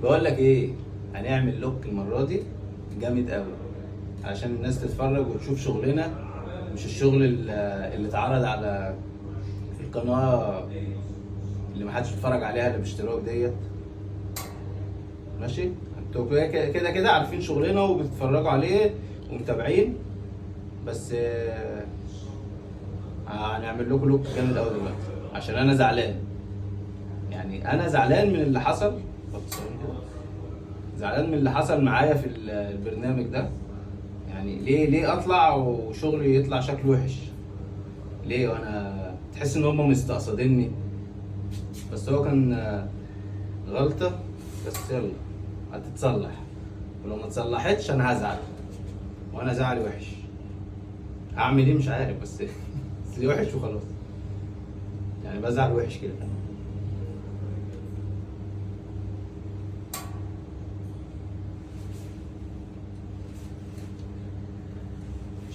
بقول لك ايه، هنعمل لوك المره دي جامد قوي علشان الناس تتفرج وتشوف شغلنا، مش الشغل اللي اتعرض على القناه اللي محدش بيتفرج عليها اللي باشتراك ديت. ماشي، انتوا كده كده عارفين شغلنا وبتتفرجوا عليه ومتابعين، بس هنعمل لكم لوك جامد قوي دلوقتي عشان انا زعلان. يعني انا زعلان من اللي حصل. زعلان من اللي حصل معايا في البرنامج ده. يعني ليه اطلع وشغلي يطلع شكله وحش؟ ليه؟ وانا تحس ان هم مستقصديني، بس هو كان غلطة. بس يلا، هتتصلح، ولو ما اتصلحتش انا هزعل، وانا زعلي وحش. هعمل ايه مش عارف، بس بس وحش وخلاص. يعني بزعل وحش كده.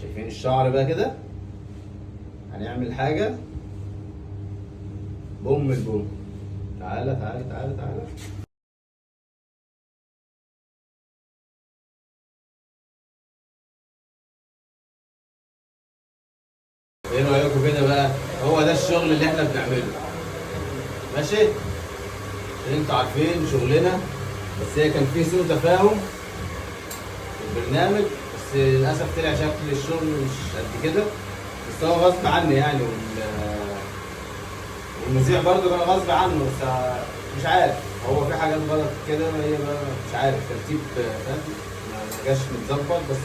شايفين الشعر بقى كده؟ هنعمل حاجة بوم البوم. تعالى تعالى تعالى تعالى. ايه رأيكم كده بقى؟ هو ده الشغل اللي احنا بنعمله. ماشي؟ عشان انتوا عارفين شغلنا، بس هي كان في سوء تفاهم في البرنامج، بس للأسف طلع شكل الشغل مش قد كده. بس هو غصب عني يعني، والمذيع برضه كان غصب عنه، بس مش عارف. هو في حاجات غلط كده، هي بقى مش عارف ترتيب، فاهم؟ ما جاش متظبط، بس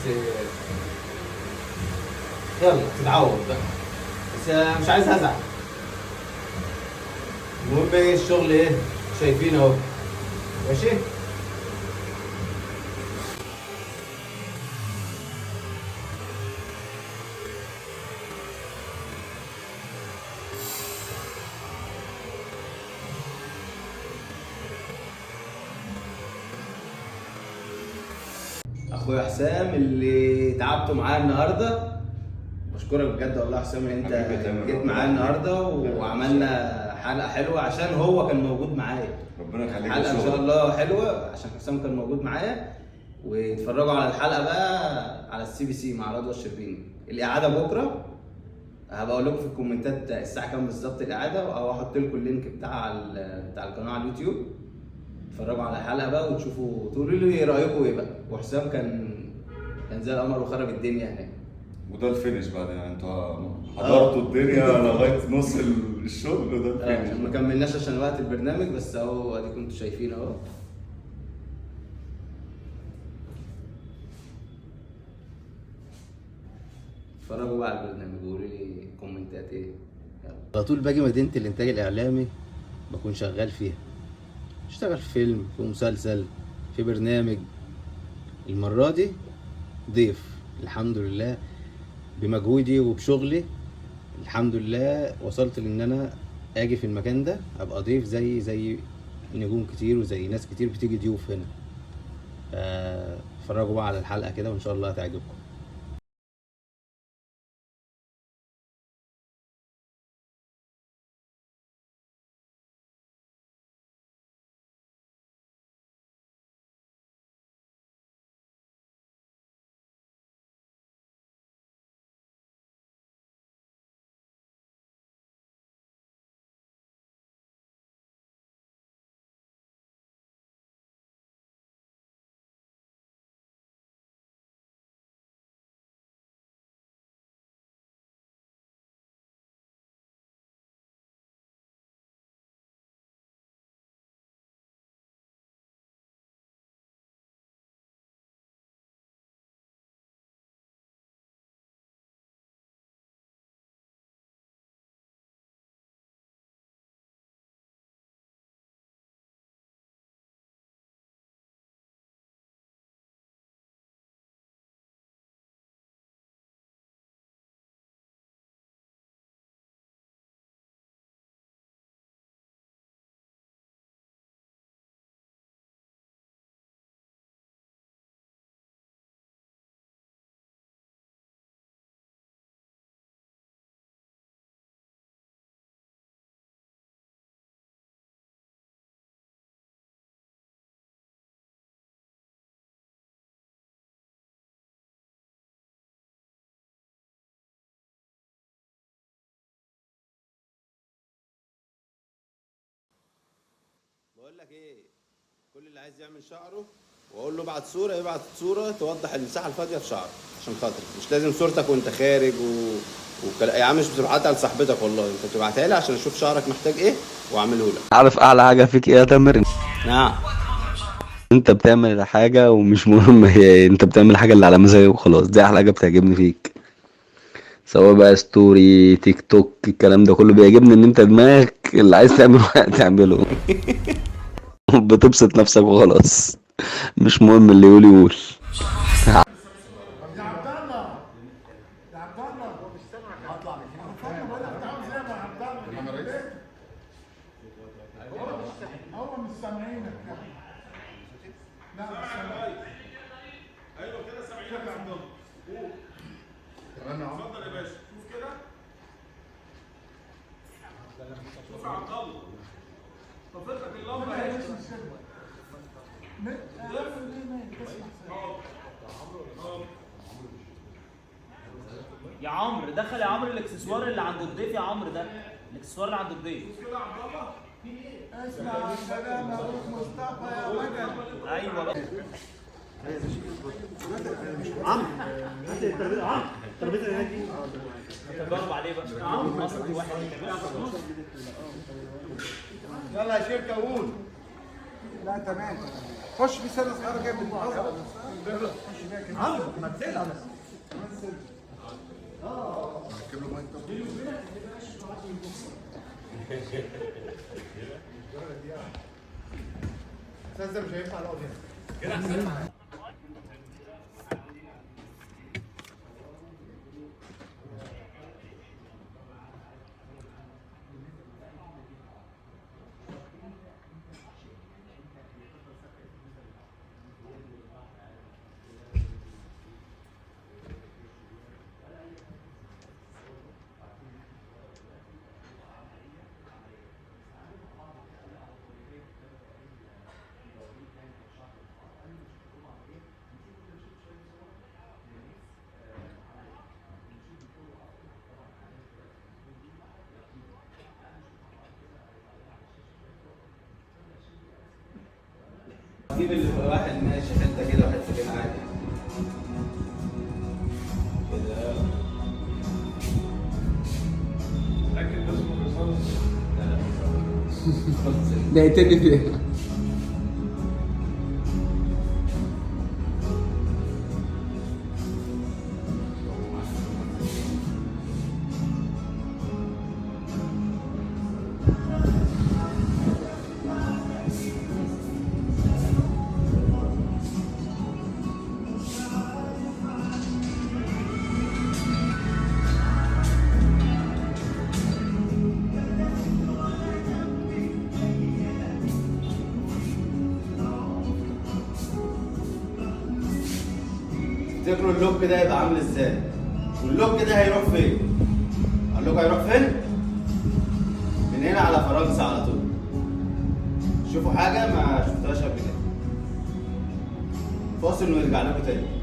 يلا تتعوض بقى. بس مش عايز ازعل. المهم ايه الشغل ايه؟ شايفين اهو. ماشي. اخويا حسام اللي تعبته معاه النهارده، بشكرك بجد والله يا حسام ان انت حبيبي يا تامر، جيت ربنا معايا النهارده يخليك. وعملنا حلقه حلوه عشان هو كان موجود معايا. ربنا يخليك الحلقه ان شاء لشغلك. الله حلوه عشان حسام كان موجود معايا. واتفرجوا على الحلقه بقى على السي بي سي مع رضوى الشربيني. الاعاده بكره، هبقى اقول لكم في الكومنتات الساعه كام بالظبط الاعاده، او احط لكم اللينك بتاع القناه على اليوتيوب. اتفرجوا على الحلقه بقى وتشوفوا تقولوا لي رايكم ايه بقى. وحسام كان زي القمر وخرب الدنيا هناك. وده الفينش بعد يعني انتوا اه. حضرتوا الدنيا لغايه نص الشغل، وده الفينش ما بقى. كملناش عشان وقت البرنامج، بس اهو اديكم انتوا شايفين اهو. اتفرجوا بقى على البرنامج وقولوا لي كومنتات ايه. يلا. على طول باجي مدينة الإنتاج الإعلامي، بكون شغال فيها. اشتغل في فيلم، في مسلسل، في برنامج. المرة دي ضيف، الحمد لله. بمجهودي وبشغلي الحمد لله وصلت لان انا اجي في المكان ده ابقى ضيف زي نجوم كتير وزي ناس كتير بتيجي ضيوف هنا. اتفرجوا بقى على الحلقة كده وان شاء الله هتعجبكم. بقول لك ايه، كل اللي عايز يعمل شعره واقول له ابعت صوره، يبعت صوره توضح المساحه الفاضيه في شعره عشان خاطري. مش لازم صورتك وانت خارج يا عم مش بتبعتها لصاحبتك والله، انت بتبعتها لي عشان اشوف شعرك محتاج ايه واعمله لك. عارف اعلى حاجه فيك ايه يا تامر؟ نعم. انت بتعمل حاجه ومش مهم هي ايه، انت بتعمل الحاجه اللي على مزاجك وخلاص. دي احلى حاجه بتعجبني فيك، سواء بقى ستوري، تيك توك، الكلام ده كله بيعجبني ان انت دماغك اللي عايز تعمله تعمله. بتبسط نفسك وخلاص، مش مهم اللي يقول يقول. يا عبد الله يا عبد الله هطلع لك هنا بقول لك تعال زي ما عبد الله هو مش سامعينك لا مش سامعينك. ايوه كده سامعينك يا عبد الله. تمام يا عم. اتفضل يا باشا. شوف كده. شوف يا عبد الله. طفيت لك اللمبه اهي. يا عمرو دخل يا عمرو الاكسسوار اللي عند الضيف يا عمرو، ده الاكسسوار اللي عند الضيف. اسمع الكلام يا اخوك مصطفى يا مجد. ايوه بقى. جرب عليه بقى عمرو مصري واحد. يلا يا شركه قول. لا تمام. خش في سنه صغيره جايب من عمرو ما تزعل بس. ركب له ميه. استاذ مش هينفع نقعد هنا. جيب اللي واحد ماشي حته كده وحته كده عادي كده. لكن اسمه رصاص. ده يتني فيه. تفتكروا اللوك ده هيبقى عامل ازاي؟ واللوك ده هيروح فين؟ اقول لكم هيروح فين؟ من هنا على فرنسا على طول. شوفوا حاجه ما شفتهاش قبل كده. فاصل ونرجع لكم تاني.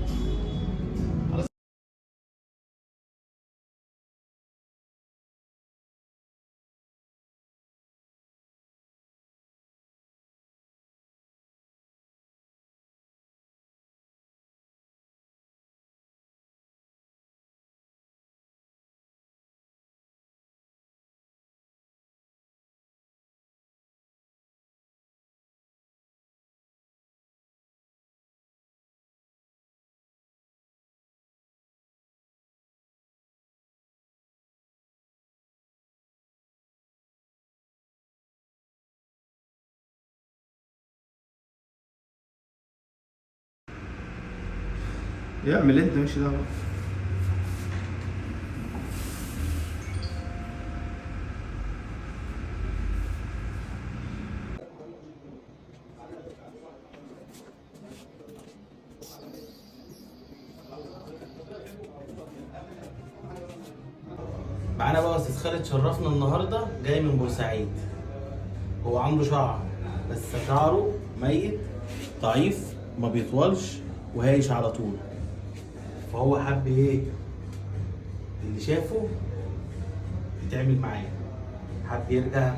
يعمل انت مش دعوه. معانا بقى استاذ خالد شرفنا النهارده، جاي من بورسعيد. هو عنده شعر بس شعره ميت ضعيف ما بيطولش وهايش على طول، فهو حب ايه اللي شافه يتعمل معاه، حب يرجع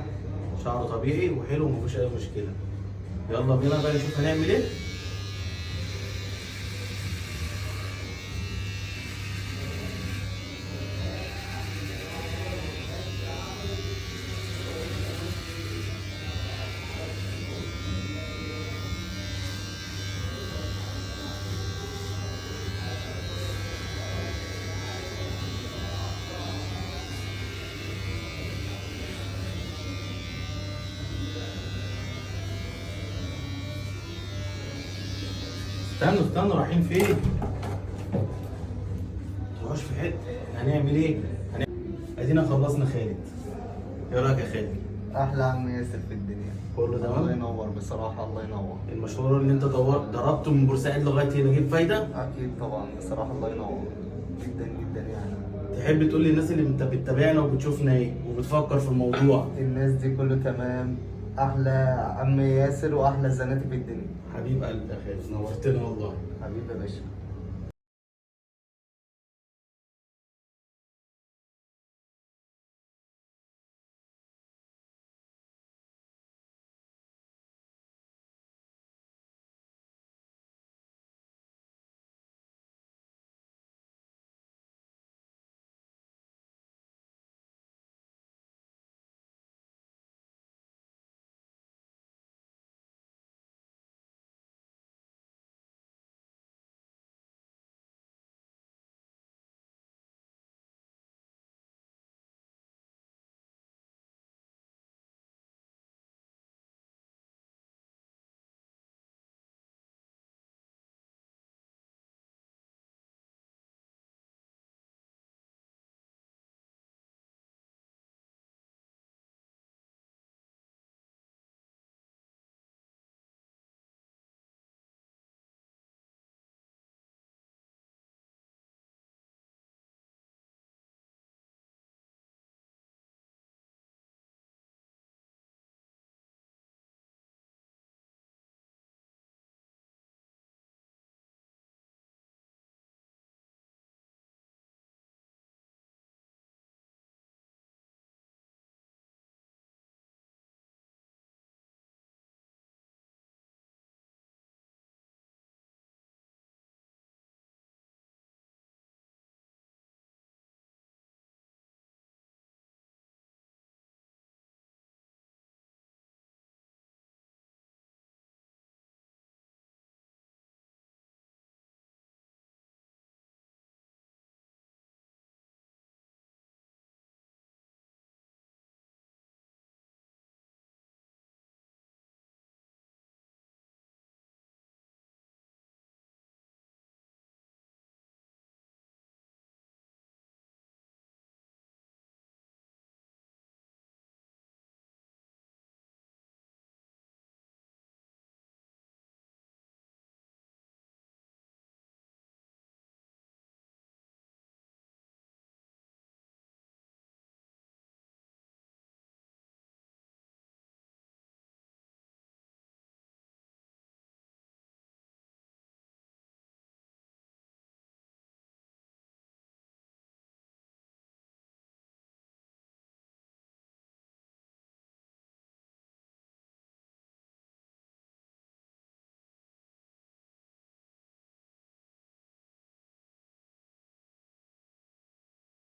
شعره طبيعي وحلو ومفيش اي مشكله. يلا بينا بقى نشوف هنعمل ايه. استنوا رايحين فين؟ متروحوش في حته. هنعمل ايه؟ ادينا خلصنا خالد. ايه رايك يا خالد؟ احلى عم ياسر في الدنيا. كله الله تمام؟ ينور بصراحه، الله ينور. المشوار اللي انت ضربته من بورسعيد لغايه هنا جيب فايده؟ اكيد طبعا بصراحه الله ينور جدا جدا يعني. تحب تقول للناس اللي انت بتتابعنا وبتشوفنا ايه وبتفكر في الموضوع؟ الناس دي كله تمام. احلى عم ياسر واحلى زناتي في الدنيا. حبيب قلبي يا خالد، نورتنا والله. حبيبي يا باشا.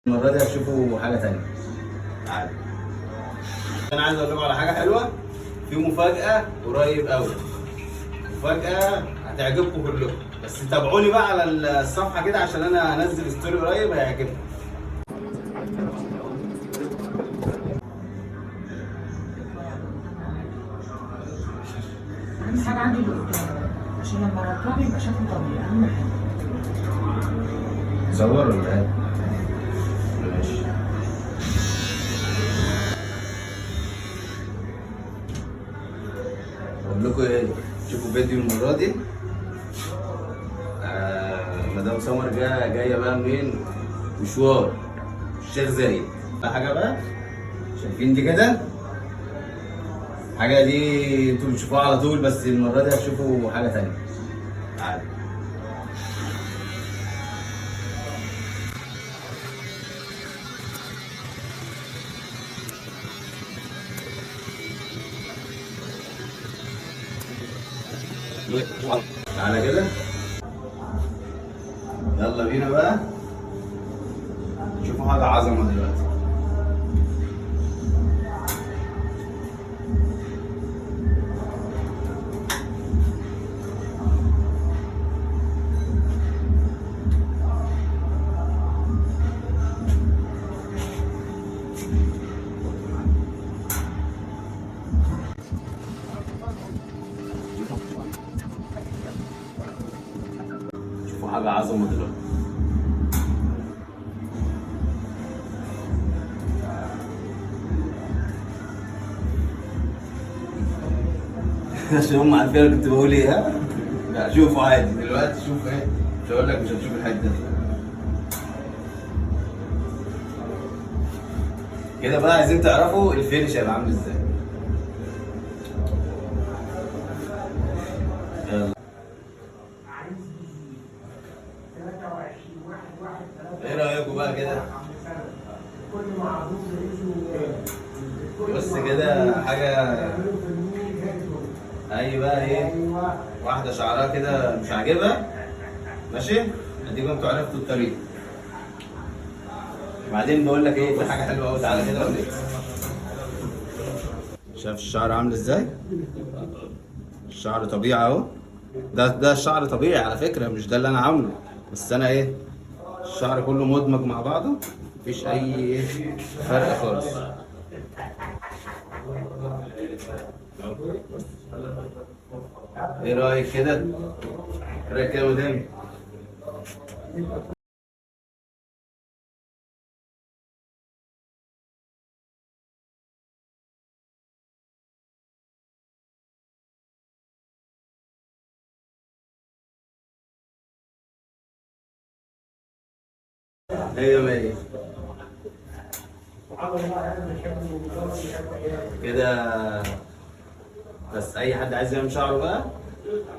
المرة دي هتشوفوا حاجة تانية. تعالوا. أنا عايز أقول لكم على حاجة حلوة. في مفاجأة قريب أوي. مفاجأة هتعجبكم كلكم، بس تابعوني بقى على الصفحة كده عشان أنا هنزل ستوري قريب هيعجبكم. اهم حاجه عندي اللي قدام عشان لما اركبه يبقى شكله طبيعي، اهم حاجه. صور ولا إيه؟ ماشي. أقول لكم إيه؟ شوفوا فيديو المرة دي. مدام سمر جاية بقى منين؟ مشوار الشيخ زايد. حاجة بقى شايفين دي كده؟ الحاجة دي انتوا بتشوفوها على طول، بس المرة دي هتشوفوا حاجة تانية. تعالوا. تعالى كده، يلا بينا بقى شوفوا حاجة عظمة دلوقتي. شوفوا حاجة عظمة دلوقتي. عشان هم عارفين انا كنت بقول ايه. ها؟ لا شوفوا عادي دلوقتي، شوف ايه، مش هقول لك مش هتشوف الحته دي. كده بقى عايزين تعرفوا الفينش هيبقى عامل ازاي. يلا. ايه رايكم بقى كده؟ بص كده حاجه. اي بقى ايه، واحده شعرها كده مش عاجبها، ماشي، اديكم انتوا عرفتوا الطريقه. بعدين بقول لك ايه، في حاجه حلوه قوي، تعالى كده اوريك. شايف الشعر عامل ازاي؟ الشعر طبيعي اهو. ده الشعر طبيعي على فكره، مش ده اللي انا عامله، بس انا ايه، الشعر كله مدمج مع بعضه، مفيش اي فرق خالص. ايه رايك كده؟ ايه رايك كده يا مدام؟ ايوه مية كده. بس اي حد عايز يعمل شعره بقى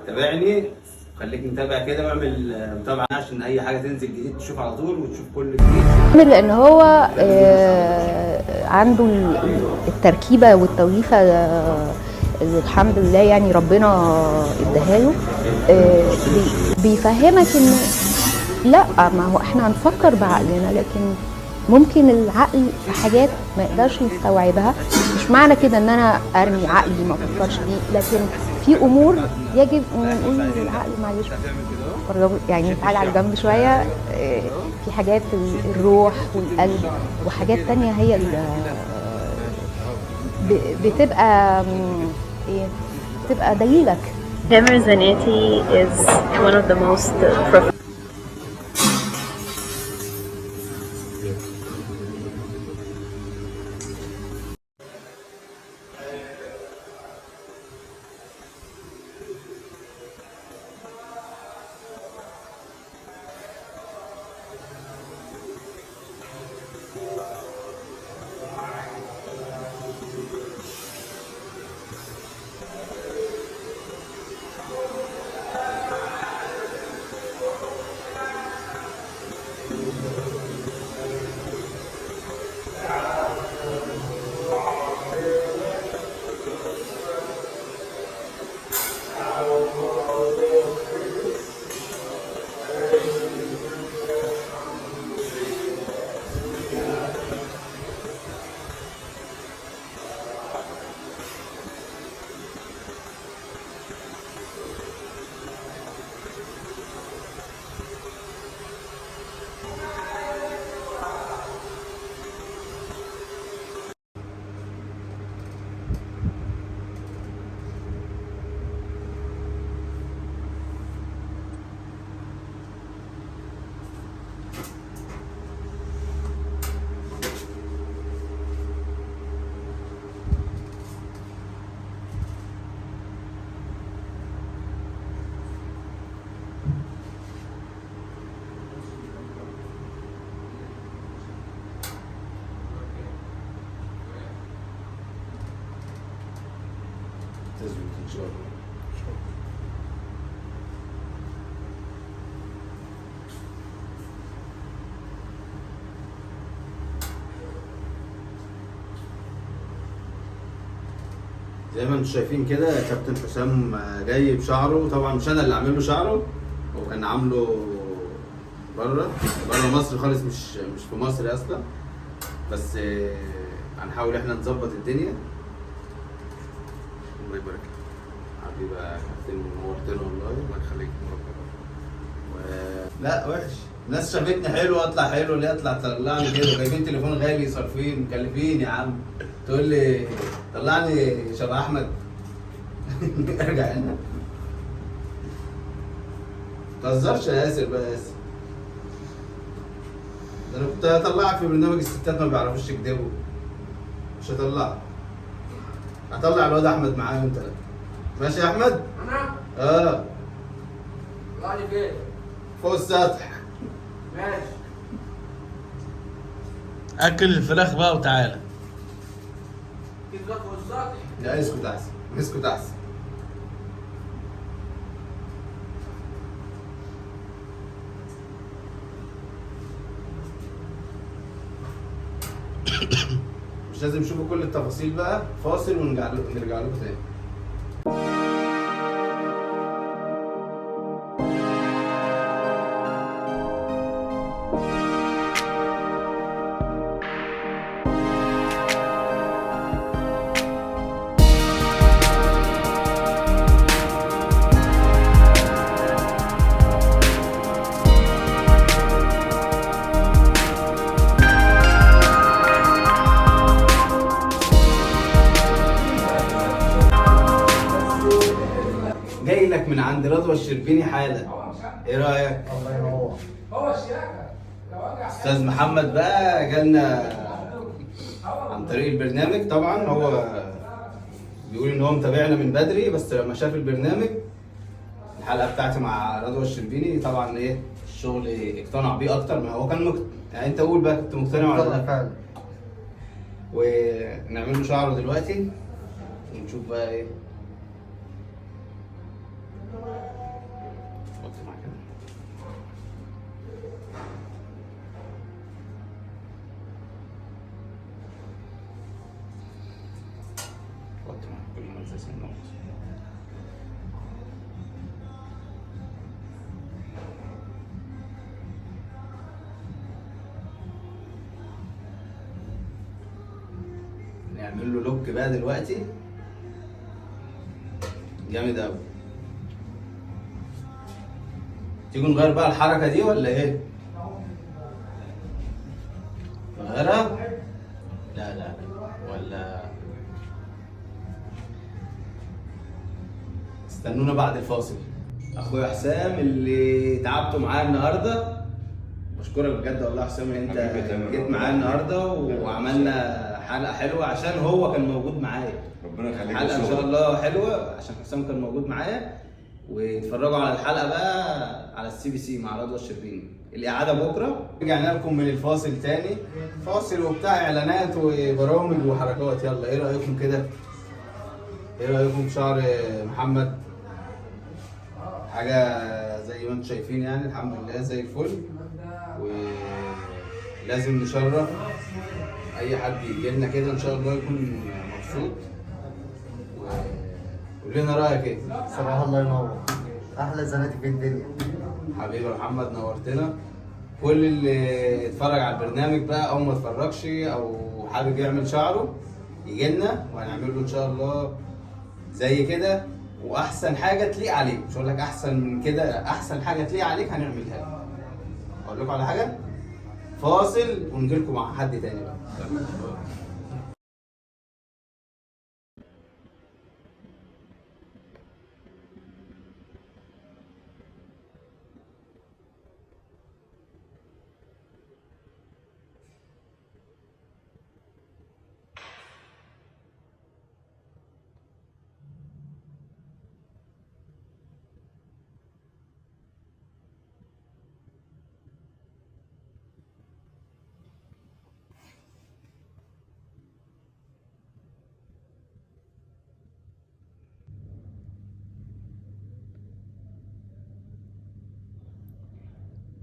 تابعني، خليك متابع كده، واعمل متابعة عشان اي حاجه تنزل جديد تشوف على طول وتشوف كل جديد. لان هو عنده التركيبه والتوليفه الحمد لله، يعني ربنا اداها له. بيفهمك ان لا، ما هو احنا هنفكر بعقلنا، لكن ممكن العقل في حاجات ما يقدرش يستوعبها. مش معنى كده ان انا ارمي عقلي ما افكرش فيه، لكن في امور يجب ان نقول للعقل معلش يعني تعالى على جنب شويه. في حاجات الروح والقلب وحاجات تانية هي اللي بتبقى دليلك. Tamer Zanetti is one of the most تظبط ان شاء الله. زي ما انتم شايفين كده كابتن حسام جاي بشعره. طبعا مش انا اللي عامل له شعره، هو كان عامله بره مصر خالص، مش في مصر اصلا. بس هنحاول احنا نظبط الدنيا. الله يبارك لك حبيبي يا كابتن، نورتنا والله، الله يخليك. لا وحش، الناس شافتني حلو اطلع حلو، ليه اطلع طلعني كده؟ جايبين تليفون غالي صارفين مكلفين يا عم، تقول لي طلعني شبه احمد. ارجع هنا، متهزرش يا ياسر بقى يا ياسر، ده انا كنت هطلعك في برنامج الستات ما بيعرفوش يكدبوا. مش هطلع الواد احمد معايا وانت لا. ماشي يا احمد؟ انا طلع لي فين؟ فوق السطح. ماشي. اكل الفراخ بقى وتعالى. كده فوق السطح. لا اسكت احسن، اسكت احسن. مش لازم تشوفوا كل التفاصيل بقى، فاصل ونرجع لكم تاني. جاي لك من عند رضوى الشربيني حالا، ايه رايك؟ الله ينور. هو الشياكه. استاذ محمد بقى جالنا عن طريق البرنامج. طبعا هو بيقول ان هو متابعنا من بدري، بس لما شاف البرنامج الحلقه بتاعتي مع رضوى الشربيني طبعا ايه الشغل اقتنع بيه اكتر ما هو كان يعني انت قول بقى كنت مقتنع ولا لا؟ فعلا. ونعمل له شعره دلوقتي ونشوف بقى ايه. نعمل له لوك بقى دلوقتي جامد قوي. تيجوا نغير بقى الحركه دي ولا ايه؟ نغيرها؟ لا ولا استنونا بعد الفاصل. اخويا حسام اللي تعبتوا معاه النهارده، بشكرك بجد والله يا حسام، انت جيت معايا النهارده وعملنا حلقه حلوه عشان هو كان موجود معايا. ربنا يخليك. حلقه ان شاء الله حلوه عشان حسام كان موجود معايا. واتفرجوا على الحلقه بقى على الCBC مع رضوى الشربيني. الاعاده بكره. رجعنا لكم من الفاصل تاني، فاصل وبتاع اعلانات وبرامج وحركات. يلا ايه رايكم كده؟ ايه رايكم في شعر محمد؟ حاجه زي ما انتم شايفين يعني الحمد لله زي الفل. ولازم نشرف اي حد يجي لنا كده ان شاء الله يكون مبسوط. قول لنا رايك ايه؟ صراحة الله ينور، احلى زناتي في الدنيا. حبيبي يا محمد نورتنا. كل اللي اتفرج على البرنامج بقى او ما اتفرجش او حابب يعمل شعره يجي لنا وهنعمل له ان شاء الله زي كده واحسن حاجه تليق عليك. مش هقول لك احسن من كده، احسن حاجه تليق عليك هنعملها لك. اقول لكم على حاجه، فاصل ونجي لكم مع حد تاني بقى.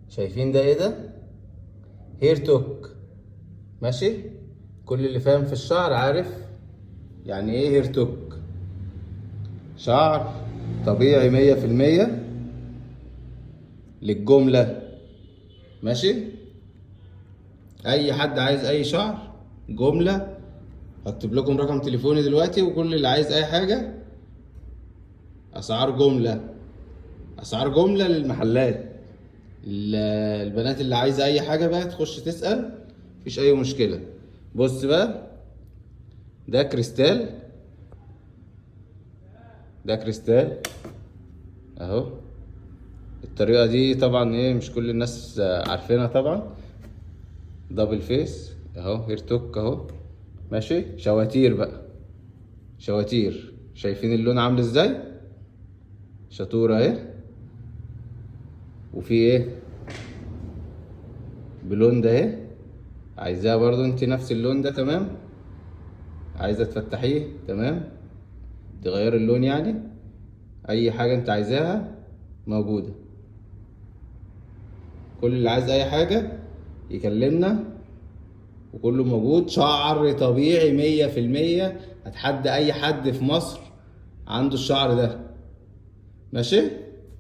شايفين ده ايه ده؟ هير توك، ماشي؟ كل اللي فاهم في الشعر عارف يعني ايه هير توك. شعر طبيعي 100% للجملة. ماشي؟ اي حد عايز اي شعر جملة، هكتب لكم رقم تليفوني دلوقتي، وكل اللي عايز اي حاجة اسعار جملة، اسعار جملة للمحلات. البنات اللي عايزة اي حاجة بقى تخش تسأل، مفيش اي مشكلة. بص بقى، ده كريستال، ده كريستال اهو. الطريقة دي طبعا ايه مش كل الناس عارفينها طبعا. دبل فيس اهو، هير توك اهو. ماشي؟ شواتير بقى، شواتير. شايفين اللون عامل ازاي؟ شطورة اهي. وفي ايه بلون ده اهي، عايزاها برضو انت نفس اللون ده تمام، عايزة تفتحيه تمام، تغير اللون يعني، اي حاجة انت عايزاها موجودة. كل اللي عايز اي حاجة يكلمنا وكله موجود. شعر طبيعي 100%، هتحدى اي حد في مصر عنده الشعر ده. ماشي؟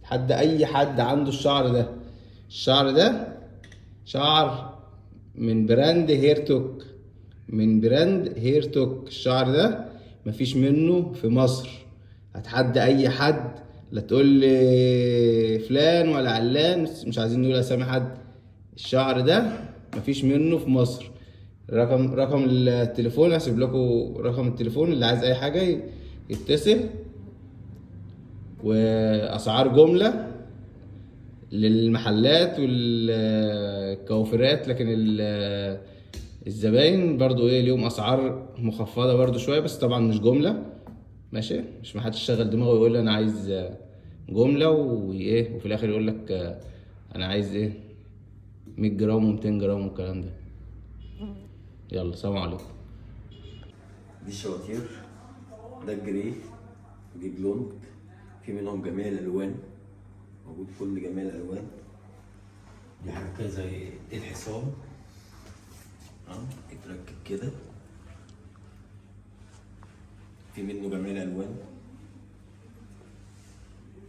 تحدى اي حد عنده الشعر ده. الشعر ده شعر من براند هير توك، من براند هير توك. الشعر ده مفيش منه في مصر. هتحدى اي حد، لا تقول لي فلان ولا علان، مش عايزين نقول اسامي حد. الشعر ده مفيش منه في مصر. رقم التليفون، هسيب لكم رقم التليفون اللي عايز اي حاجه يتصل. واسعار جمله للمحلات والكوافيرات، لكن الزباين برضو ايه ليهم اسعار مخفضه برضو شويه، بس طبعا مش جمله. ماشي؟ مش محدش يشغل دماغه ويقول لي انا عايز جمله وايه، وفي الاخر يقول لك انا عايز ايه 100 جرام و200 جرام والكلام ده. يلا سلام عليكم. دي الشواتير، ده الجري، ودي بلوند، في منهم جميع الالوان، موجود كل جميع الالوان. دي حاجه كده زي دي الحصان يتركب كده، في منه جميع الالوان.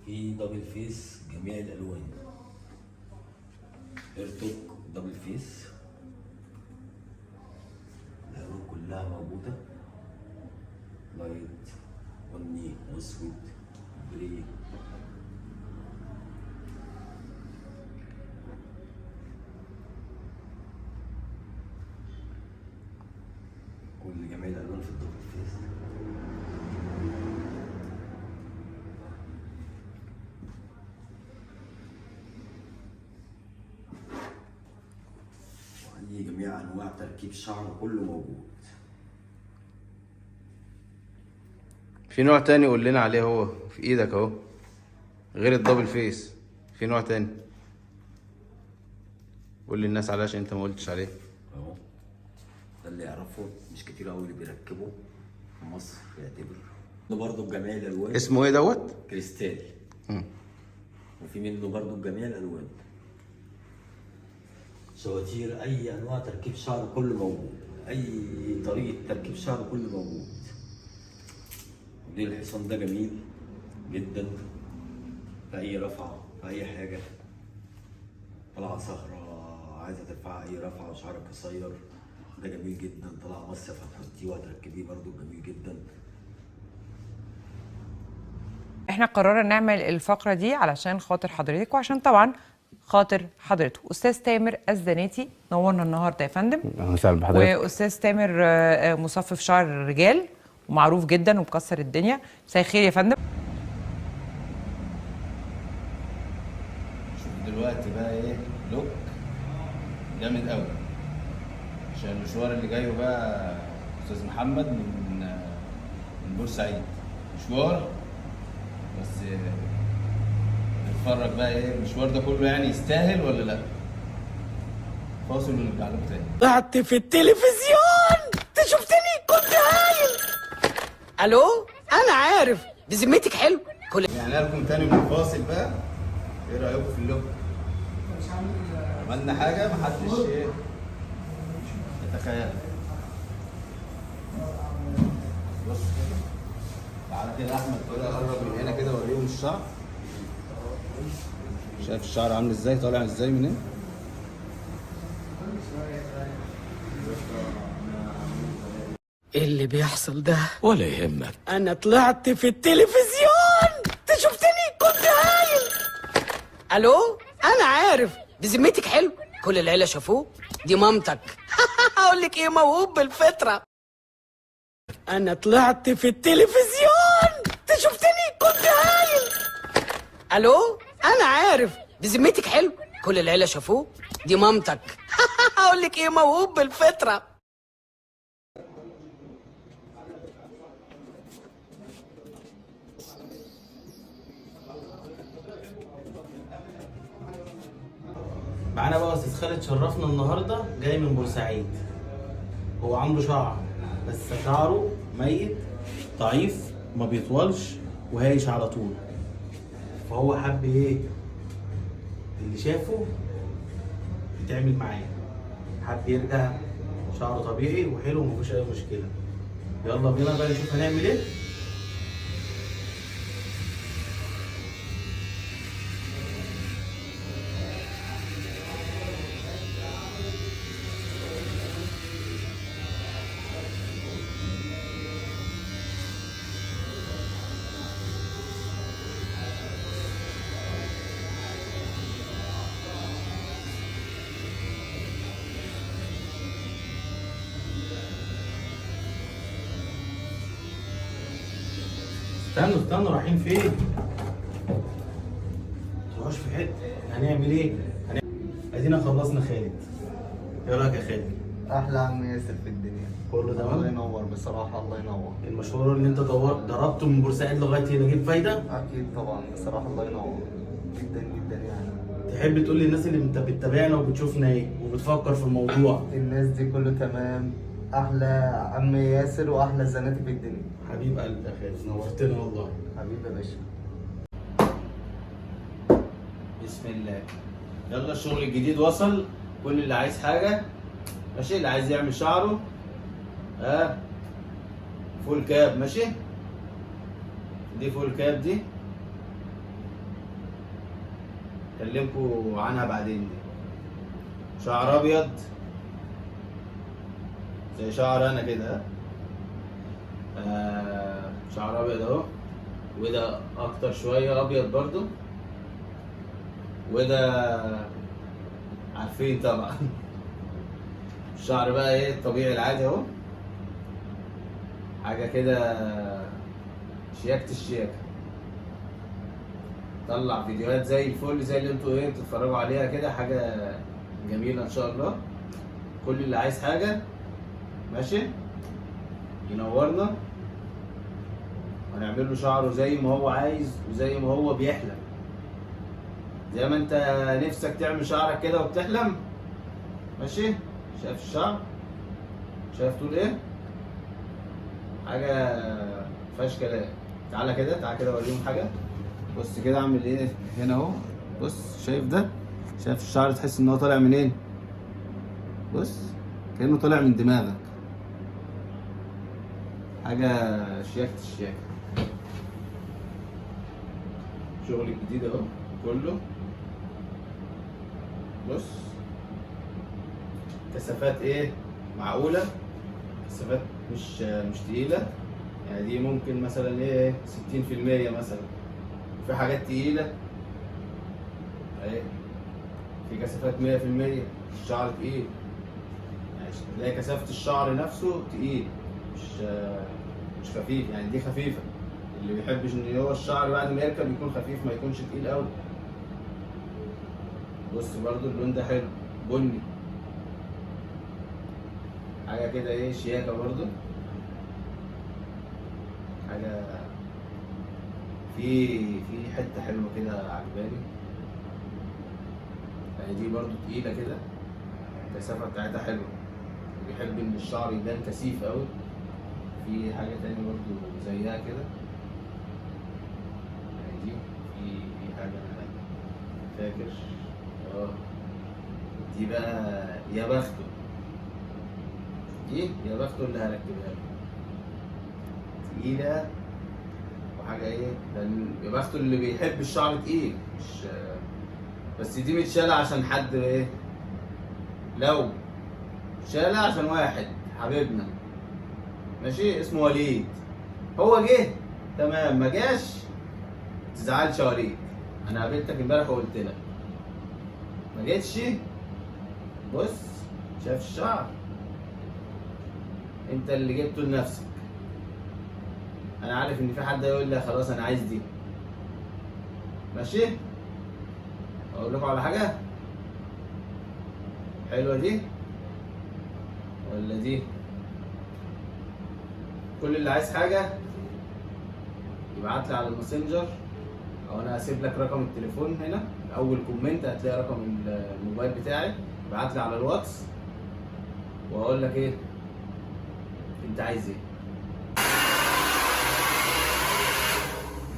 في دبل فيس جميع الالوان، هير توك دبل فيس، الالوان كلها موجوده، لايت بني واسود جري. كل جميع الالوان في الدبل فيس. وعندي جميع انواع تركيب شعر كله موجود. في نوع تاني قول لنا عليه، هو في ايدك اهو غير الدبل فيس، في نوع تاني قول للناس عليه عشان انت ما قلتش عليه. اهو ده اللي يعرفه، مش كتير قوي اللي بيركبه في مصر يعتبر. ده برضه بجميع الالوان. اسمه ايه دوت؟ كريستال. وفي منه برضه بجميع الالوان. شواتير، اي انواع تركيب شعر كله موجود، اي طريقه تركيب شعر كله موجود. ودي الحصان ده جميل جدا في اي رفعه، في اي حاجه. طلعه سهره عايزه ترفعها اي رفعه وشعرك قصير، ده جميل جدا. طلع مصيف هتحطيه وهتركبيه برضه جميل جدا. احنا قررنا نعمل الفقره دي علشان خاطر حضرتك، وعشان طبعا خاطر حضرته. استاذ تامر الزناتي نورنا النهارده يا فندم. اهلا وسهلا بحضرتك. واستاذ تامر مصفف شعر الرجال ومعروف جدا ومكسر الدنيا. مساء الخير يا فندم. شوف دلوقتي بقى ايه لوك جامد قوي، عشان المشوار اللي جايه بقى استاذ محمد من بورسعيد. مشوار بس نتفرج بقى ايه المشوار ده كله يعني يستاهل ولا لا. فاصل ونرجع لكم تاني. طلعت في التلفزيون، انت شفتني كنت هايل. الو انا عارف دي ذمتك حلو. يعني لكم تاني من الفاصل بقى، ايه رايكم في اللوك؟ عملنا حاجه محدش ايه يتخيل. بص كده تعالى كده احمد كده قرب من هنا كده وريهم الشعر. شايف الشعر عامل ازاي، طالع ازاي من هنا؟ ايه اللي بيحصل ده؟ ولا يهمك، انا طلعت في التلفزيون. انت شفتني كنت هايل. الو، انا عارف بذمتك حلو، كل العيله شافوه. دي مامتك. هقول لك ايه، موهوب بالفطره. انا طلعت في التلفزيون. انت شفتني كنت هايل. الو، انا عارف بذمتك حلو، كل العيله شافوه. دي مامتك. هقول لك ايه، موهوب بالفطره. معانا بقى استاذ خالد شرفنا النهارده، جاي من بورسعيد. هو عنده شعر بس شعره ميت ضعيف ما بيطولش وهايش على طول، فهو حب ايه اللي شافه يتعمل معاه، حب يرجع شعره طبيعي وحلو ومفيش اي مشكله. يلا بينا بقى نشوف هنعمل ايه. استنوا رايحين فين؟ متروحوش في حته. هنعمل ايه؟ ادينا خلصنا خالد. ايه رايك يا خالد؟ احلى عم ياسر في الدنيا. كله تمام؟ الله ينور بصراحه، الله ينور. المشوار اللي انت ضربته من بورسعيد لغايه هنا جيب فايده؟ اكيد طبعا بصراحه، الله ينور جدا جدا يعني. تحب تقول للناس اللي انت بتتابعنا وبتشوفنا ايه وبتفكر في الموضوع؟ الناس دي كله تمام. احلى عم ياسر واحلى زناتي في الدنيا. حبيب قلبي يا خالد، نورتنا والله. حبيبي يا باشا. بسم الله. يلا الشغل الجديد وصل. كل اللي عايز حاجه ماشي، اللي عايز يعمل شعره فول كاب ماشي. دي فول كاب دي اكلمكوا عنها بعدين. دي شعر ابيض زي شعر انا كده. شعر ابيض اهو، وده اكتر شويه ابيض برضو، وده عارفين طبعا. الشعر بقى ايه الطبيعي العادي اهو، حاجه كده شياكه الشياكه. طلع فيديوهات زي الفل، زي اللي انتوا ايه بتتفرجوا عليها كده، حاجه جميله ان شاء الله. كل اللي عايز حاجه ماشي ينورنا، هنعمل له شعره زي ما هو عايز وزي ما هو بيحلم. زي ما انت نفسك تعمل شعرك كده وبتحلم ماشي. شايف الشعر؟ شايف طول ايه؟ حاجه مفيهاش كلام. تعالى كده اوريهم حاجه. بص كده اعمل ايه هنا اهو. بص شايف ده؟ شايف الشعر تحس ان هو طالع منين؟ بص كانه طالع من دماغك. حاجه شياكه الشياكه. شغل جديد اهو كله. بص كثافات ايه معقوله، كثافات مش تقيله يعني. دي ممكن مثلا ايه 60% مثلا. في حاجات تقيله اهي، في كثافات 100%. الشعر تقيل يعني، تلاقي كثافه الشعر نفسه تقيل مش خفيف يعني. دي خفيفه، اللي بيحبش ان هو الشعر بعد ما يركب يكون خفيف ما يكونش تقيل قوي. بص برضو اللون ده حلو بني، حاجه كده ايه شياكه برضو. حاجه في حته حلوه كده عجباني يعني. دي برضو تقيله كده، الكثافه بتاعتها حلوه. بيحب ان الشعر يبان كثيف قوي. في حاجه تاني برضو زيها كده يعني. دي في حاجه فاكر دي بقى يا بخته. دي يا بخته اللي هركبها له. تقيله حاجه ايه، لان يا بخته اللي بيحب الشعر تقيل، مش بس دي متشالة عشان حد ايه، لو شالها عشان واحد حبيبنا ماشي اسمه وليد، هو جه تمام، ما جاش متزعلش يا وليد، انا قابلتك امبارح وقلت لك ما جيتش. بص شايف الشعر انت اللي جبته لنفسك. انا عارف ان في حد يقول لي خلاص انا عايز دي، ماشي اقول لكم على حاجه حلوه دي ولا دي؟ كل اللي عايز حاجه يبعت لي على الماسنجر، او انا هسيب لك رقم التليفون هنا اول كومنت هتلاقي رقم الموبايل بتاعي، ابعت لي على الواتس واقول لك ايه انت عايز ايه.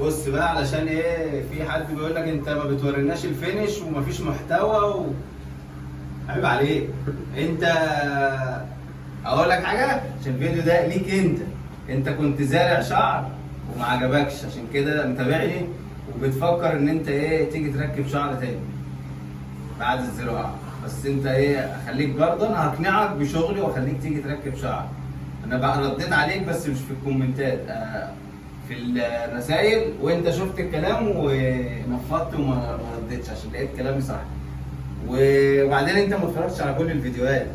بص بقى علشان ايه في حد بيقول لك انت ما بتوريناش الفينش ومفيش محتوى عيب عليك انت. اقول لك حاجه عشان الفيديو ده ليك انت كنت زارع شعر وما عجبكش، عشان كده متابعني وبتفكر ان انت ايه تيجي تركب شعر تاني بعد الزراعه. بس انت ايه اخليك برضه، انا هقنعك بشغلي واخليك تيجي تركب شعر. انا بقى رديت عليك بس مش في الكومنتات، في الرسايل، وانت شفت الكلام ونفضت وما ردتش عشان لقيت كلامي صح. وبعدين انت ما اتفرجتش على كل الفيديوهات،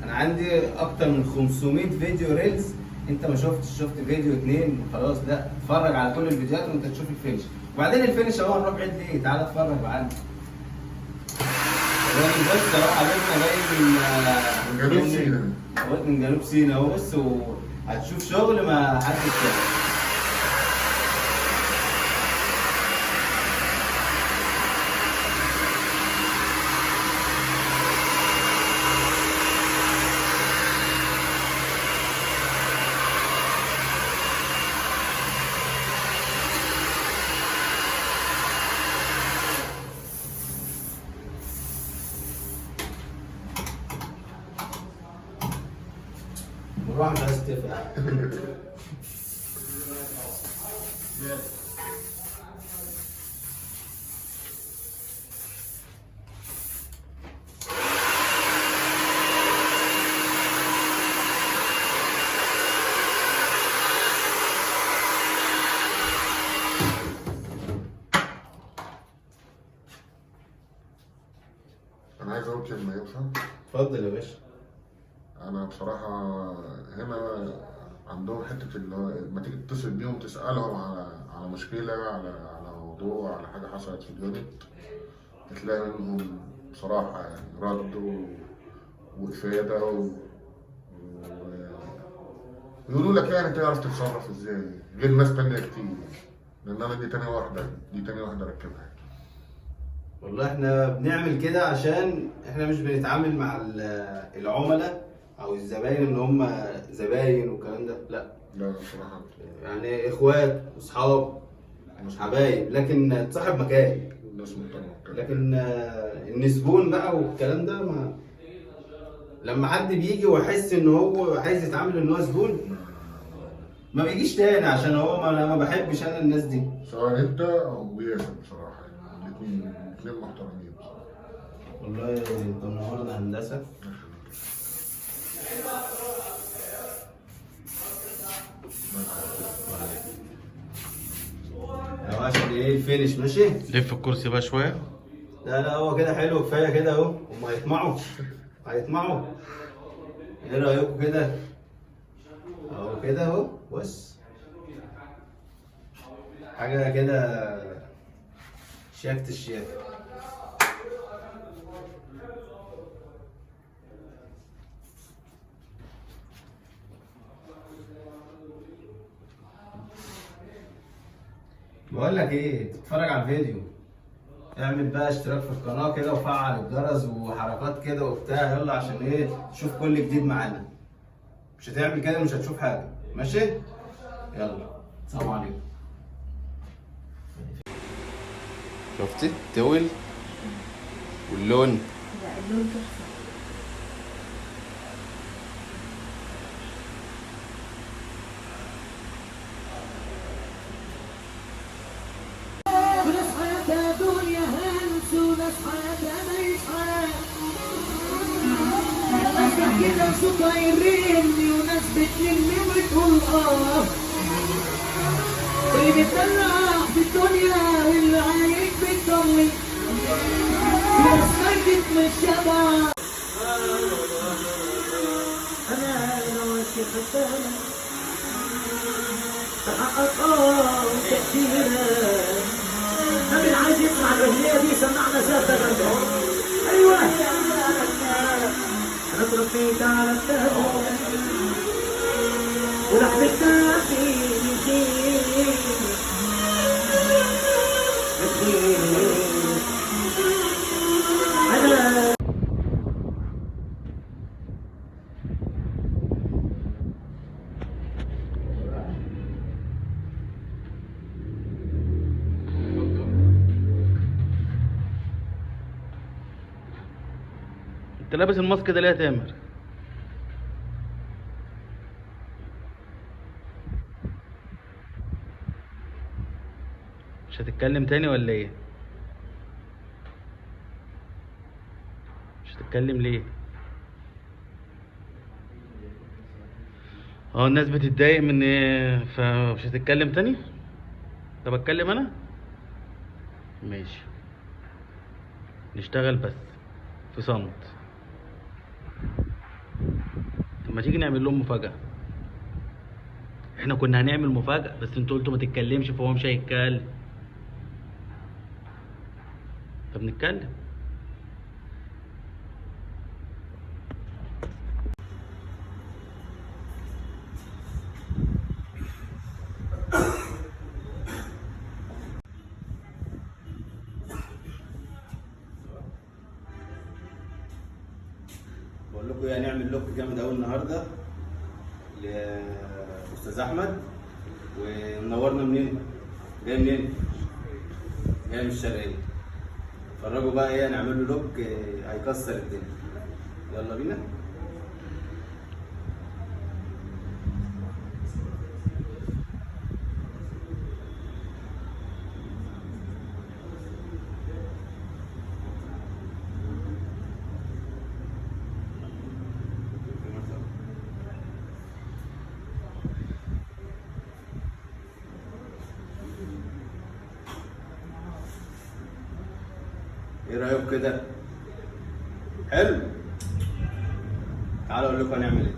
انا عندي اكتر من 500 فيديو ريلز انت ما شفت فيديو 2 خلاص. لا اتفرج على كل الفيديوهات وانت تشوف الفينش، وبعدين الفينش اهو هنروح عيد ليه، تعالى اتفرج معانا. الراجل بص اهو حبيبنا جاي من جنوب سيناء، من جنوب سيناء اهو، بص وهتشوف شغل ما حدش شافه. مروحة مش عايز تتفق. انا عايز اقول كلمه ينفع؟ اتفضل يا باشا. انا بصراحه هنا عندهم حته اللي هو لما تيجي تتصل بيهم تسالهم على مشكله، على موضوع، على حاجه حصلت في اليونت، تلاقي منهم بصراحه يعني رد وافاده ويقولوا لك يعني تعرف تتصرف ازاي غير ناس تانية كتير، لان انا دي تاني واحده ركبها. والله احنا بنعمل كده عشان احنا مش بنتعامل مع العملاء او الزباين ان هم زباين والكلام ده، لا بصراحه يعني اخوات واصحاب مش حبايب، لكن صاحب مكان الناس محترمه. لكن الزبون بقى والكلام ده ما لما حد بيجي ويحس ان هو عايز يتعامل ان هو زبون ما بيجيش تاني، عشان هو ما بحبش انا الناس دي. سواء انت او ياسر بصراحه الاثنين محترمين بصراحه. والله انت منورنا هندسه. عشان ايه الفينش ماشي؟ لف الكرسي بقى شويه. لا هو كده حلو، كفايه كده اهو، هم هيطمعوا. ايه رايكم كده؟ اهو كده اهو، بص حاجه كده شياكة الشياكة. بقول لك ايه، تتفرج على الفيديو اعمل بقى اشتراك في القناه كده وفعل الجرس وحركات كده وبتاع، يلا عشان ايه تشوف كل جديد معانا. مش هتعمل كده مش هتشوف حاجه، ماشي؟ يلا سلام عليكم. شفتي التول واللون؟ لا اللون تحفه. كده صوتها يرني وناس بتلم وتقول واللي بيتدلع في الدنيا واللي عليك بيطمن ناس مجد مش شبع انا ماشي خسارة تحقق تأثيرا نبي عايز يسمع الأغنية دي سمعنا سافر ايوه انا اتربيت على التهوى ولحظتها في انت لابس الماسك ده ليه يا تامر؟ مش هتتكلم تاني ولا ايه؟ مش هتتكلم ليه؟ الناس بتتضايق من ايه فمش هتتكلم تاني؟ طب اتكلم انا؟ ماشي، نشتغل بس في صمت. طب ما تيجي نعمل لهم مفاجأة. احنا كنا هنعمل مفاجأة بس انتوا قلتوا ما تتكلمش فهو مش هيتكلم. طب نتكلم. بقول لكم ايه، هنعمل لوك جامد قوي النهارده لاستاذ احمد، ومنورنا منين؟ جاي منين؟ جاي من الشرقيه. اتفرجوا بقى ايه، هنعمل له لوك هيكسر الدنيا. يلا بينا. ايه رايكم كده؟ حلو. تعالوا اقول لكم هنعمل ايه.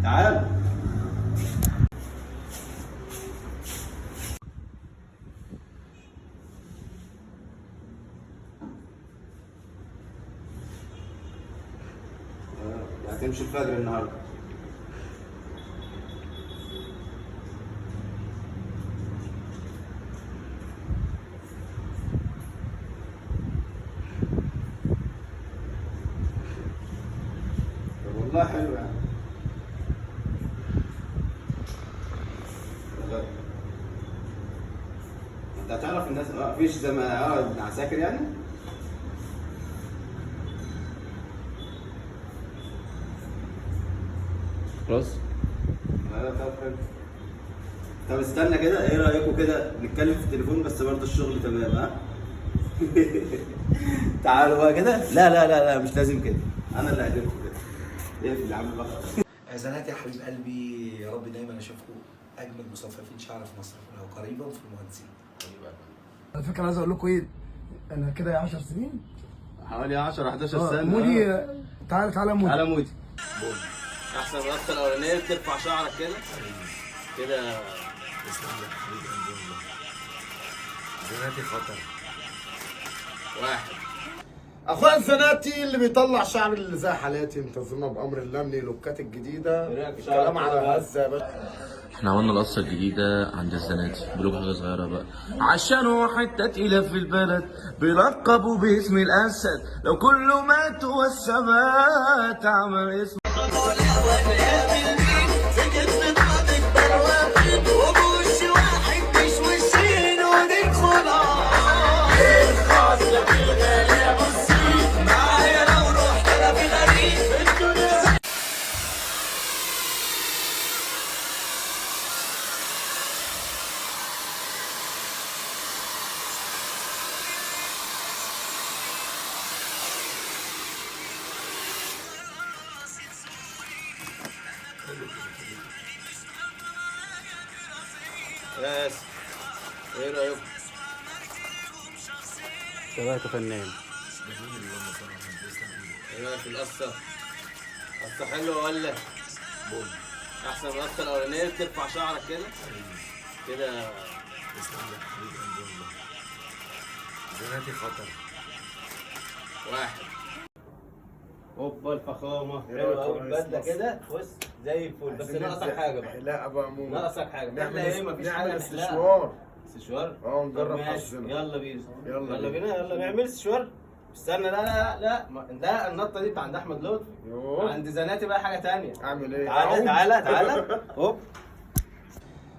تعالوا. هتمشي الفجر النهارده. والله حلو يعني. انت هتعرف الناس مفيش زي ما عساكر يعني؟ خلاص؟ لا طب حلو. طب استنى كده، ايه رايكم كده نتكلم في التليفون بس برضه الشغل تمام ها؟ تعالوا بقى كده. لا لا لا لا مش لازم كده، انا اللي هقلبكم كده. اقفل يا عم بقى. زناتي يا حبيب قلبي، يا رب دايما اشوفكم اجمل مصففين شعر في مصر وقريبا في المهندسين. على فكره عايز اقول لكم ايه، انا كده 10 سنين، حوالي 10 11 سنه. مودي تعالى مودي. تعالى مودي. احسن رقصه الاولانيه بترفع شعرك كده كده. زناتي خطر. واحد. اخويا الزناتي اللي بيطلع شعر اللي زي حالاتي منتظمه بامر الله من اللوكات الجديده. الكلام على هزه يا باشا. احنا عملنا القصه الجديده عند الزناتي بلوك حاجه صغيره بقى، عشان هو حته تقيله في البلد بيلقبوا باسم الاسد، لو كله مات والثبات عمل اسم يا ياسر ايه رايك؟ تبعته فنان. ايه رايك في القصه؟ قصه حلوه ولا؟ احسن من القصه الاولانيه ترفع شعرك كده كده. زناتي خطر. واحد هوبا الفخامه حلوه قوي البدله كده بص زي الفل. بس ناقصك حاجه بقى. لا بقى مو ناقصك حاجه. نعمل احنا ايه مفيش حاجه استشوار. استشوار؟ نجرب ماشي. حظنا. يلا بينا يلا بينا يلا نعمل استشوار. استنى لا ده النطه دي عند احمد لطفي. عند زناتي بقى حاجه ثانيه. اعمل ايه؟ تعالى هوب.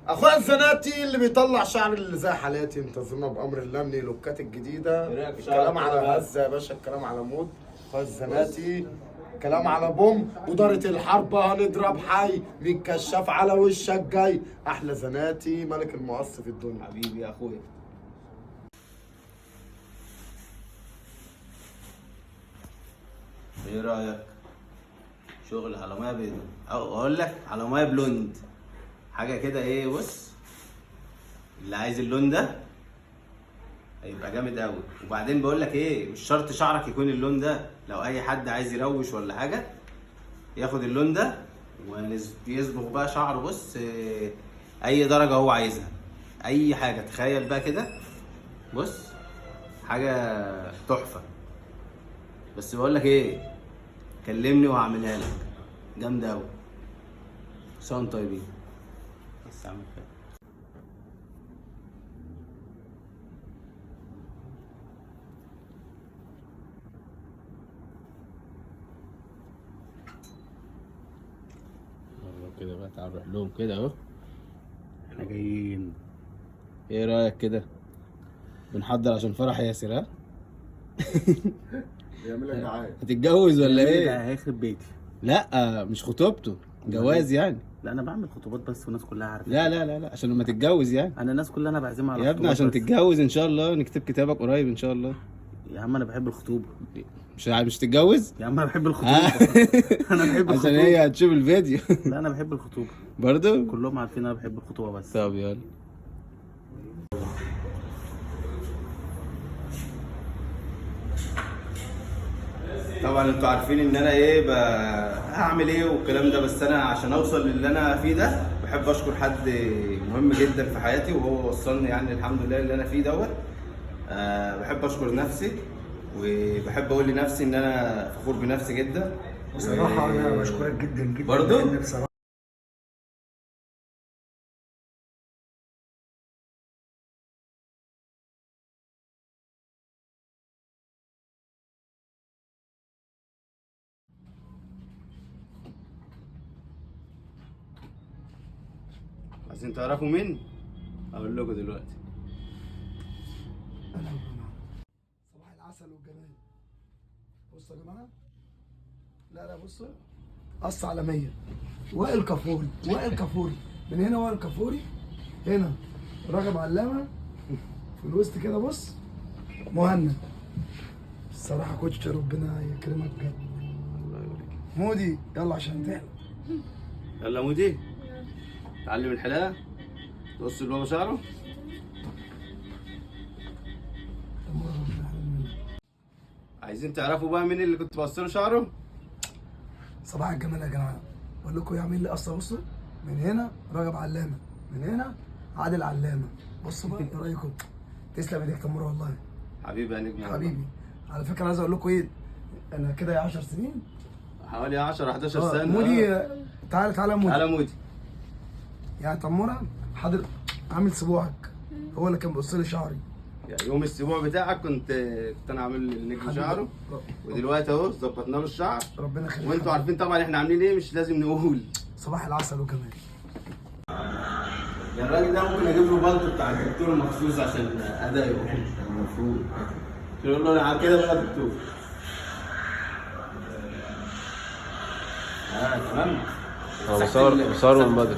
اخويا الزناتي اللي بيطلع شعر اللي زي حالاتي انتظرونا بامر الله من اللوكات الجديده. الكلام على هزه يا باشا، الكلام على مود. اخويا الزناتي كلام على بوم ودارة الحرب هنضرب حي من كشاف على وشك جاي. احلى زناتي ملك المقص في الدنيا. حبيبي يا اخويا. ايه رايك؟ شغل على ميه بيضاء او اقول لك على ميه بلوند حاجه كده. ايه بص اللي عايز اللون ده هيبقى جامد قوي. وبعدين بقول لك ايه، مش شرط شعرك يكون اللون ده. لو اي حد عايز يروش ولا حاجه ياخد اللون ده ويصبغ بقى شعره. بص اي درجه هو عايزها، اي حاجه. تخيل بقى كده بص حاجه تحفه. بس بقول لك ايه، كلمني وهعملها لك جامده قوي. سون طيبين بس اعمل كده. كده بقى تعال نروح لهم كده اهو. احنا جايين. ايه رايك كده؟ بنحضر عشان فرح ياسر. ها؟ بيعمل لك دعايه. هتتجوز ولا ايه؟ ده هيخرب بيتي. لا مش خطوبته، جواز يعني. لا انا بعمل خطوبات بس والناس كلها عارفه. لا عشان لما تتجوز يعني. انا الناس كلها انا بعزمها على يا ابني عشان تتجوز ان شاء الله. نكتب كتابك قريب ان شاء الله. يا عم انا بحب الخطوبه. مش تتجوز؟ يا عم انا بحب الخطوبه. انا بحب الخطوبه عشان هي هتشوف الفيديو. لا انا بحب الخطوبه برضه كلهم عارفين انا بحب الخطوبه بس. طب يلا. طبعا انتوا عارفين ان انا ايه هعمل ايه والكلام ده. بس انا عشان اوصل للي انا فيه ده بحب اشكر حد مهم جدا في حياتي وهو وصلني يعني الحمد لله اللي انا فيه دوت. بحب اشكر نفسي وبحب اقول لنفسي ان انا فخور بنفسي جدا. بصراحه انا بشكرك جدا جدا برضه لأن بصراحه عايزين تعرفوا مين؟ اقول لكم دلوقتي. صباح العسل والجمال. بصوا يا جماعه، لا بصوا قص على 100. وائل كفوري من هنا. وائل كفوري هنا. راغب علامه في الوسط كده. بص مهند. الصراحه كوتش ربنا يكرمك بجد. الله يوريك. مودي يلا عشان تحلم. يلا مودي تعلم الحلاقه. تقص البابا شعره. عايزين تعرفوا بقى مين اللي كنت بقص له شعره؟ صباح الجمال يا جماعه. بقول لكم يعمل لي قصه. بصوا من هنا راغب علامه، من هنا عادل علامه. بصوا بقى ايه رايكم؟ تسلم ايديك تمر والله. حبيبي يا نجم. حبيبي على فكره عايز اقول لكم ايه، انا كده 10 سنين حوالي 10 11 سنه. مودي تعالى يا مودي. تعالى مودي. يعني تموره حاضر عامل سبوعك، هو اللي كان بيقص لي شعري. يعني يوم الاسبوع بتاعك كنت انا عامل للنجم شعره. ودلوقتي اهو ظبطنا له الشعر. ربنا يخليك. وانتوا عارفين طبعا احنا عاملين ايه، مش لازم نقول. صباح العسل وكمان. يعني الراجل ده ممكن اجيب له بلطو بتاع الدكتور مخصوص عشان اداء. المفروض يقول له انا كده بقى دكتور. تمام. هو بصور من بدري.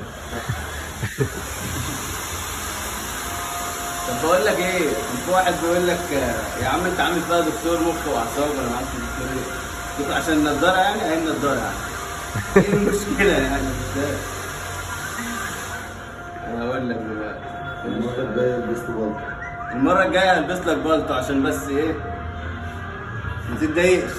طب بقول لك ايه، في واحد بيقول لك يا عم انت عامل فيها دكتور مخ واعصاب. انا ما عارف دكتور ايه. عشان النضاره يعني. اهي النضاره يعني. ايه المشكله يعني؟ مش فاهم. انا هقول لك دلوقتي المره الجايه البس لي بالطو. المره الجايه هلبس لك بالطو عشان بس ايه ما تتضايقش.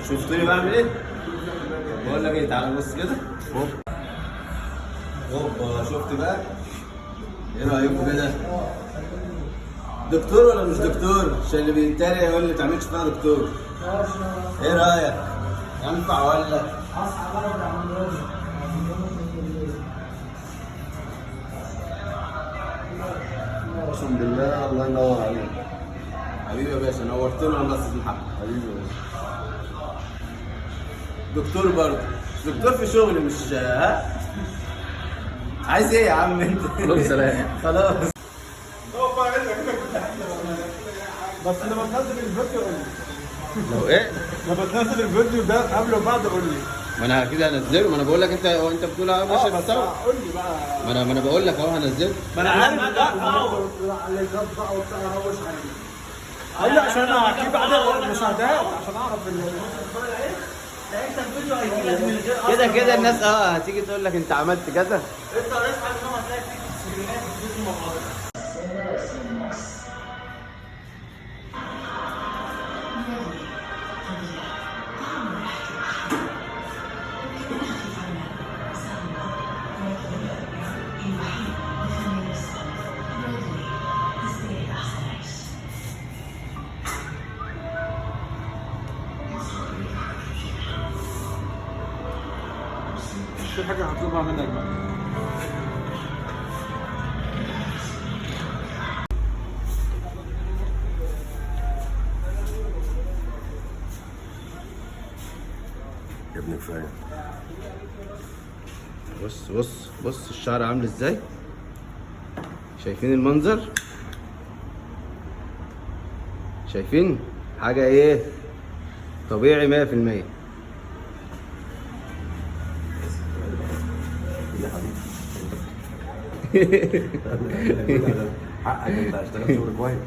شفتوني بعمل ايه؟ بقول لك ايه، تعالى بص كده. هوبا شفت بقى؟ ايه رايكم كده؟ دكتور ولا مش دكتور؟ عشان اللي بيتريق يقول لي ما تعملش فيها دكتور. ايه رايك؟ ينفع ولا؟ اقسم بالله الله ينور عليك. حبيبي يا باشا، نورتنا والله يا استاذ محمد. حبيبي يا باشا. دكتور برضه، دكتور في شغل مش ها؟ عايز ايه يا عم انت؟ سلام. خلاص. بس لما تنزل الفيديو قول لي. لو ايه؟ لما تنزل الفيديو ده قبل وبعد قول لي. ما انا اكيد هنزله، ما انا بقول لك انت بتقول اهو ماشي بس بتسوي. قول لي بقى. ما انا بقول لك اهو هنزله. ما انا عارف ده اللي جاب بقى وبتاع روش عليه. ايوه عشان انا هجيب عدد المشاهدات عشان اعرف لا انت الفيديو هيجيلك من غير كده الناس هتيجي تقول لك انت عملت كذا. انت اصحى من النوم هتلاقي فيك سكرينات بتدوس مع بعض. في حاجه هطلبها منك بقى. يا ابني كفايه. بص الشعر عامل ازاي؟ شايفين المنظر؟ شايفين؟ حاجه ايه؟ طبيعي 100%. حقك انت اشتغلت شغل كويس.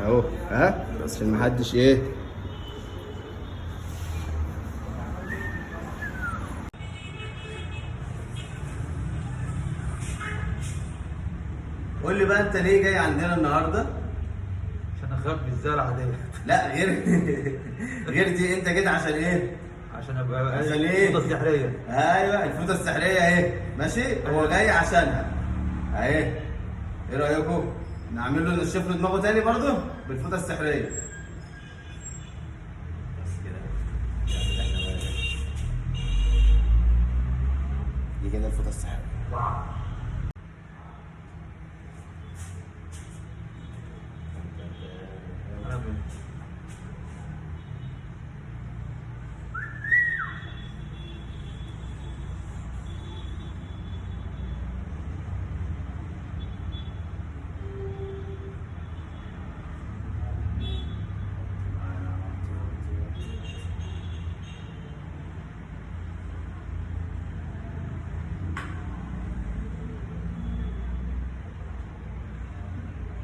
اهو ها بس عشان محدش ايه. قول لي بقى انت ليه جاي عندنا النهارده؟ عشان اخبي ازاي العاديه. لا غير دي، انت جيت عشان ايه؟ عشان ابقى عشان ايه؟ الفوطه السحريه. ايوه الفوطه السحريه اهي، ماشي؟ هو جاي عشانها اهي. ايه رايكم؟ نعمل له نشف له دماغه تاني برضه بالفوطه السحريه. بس كده دي كده الفوطه السحريه.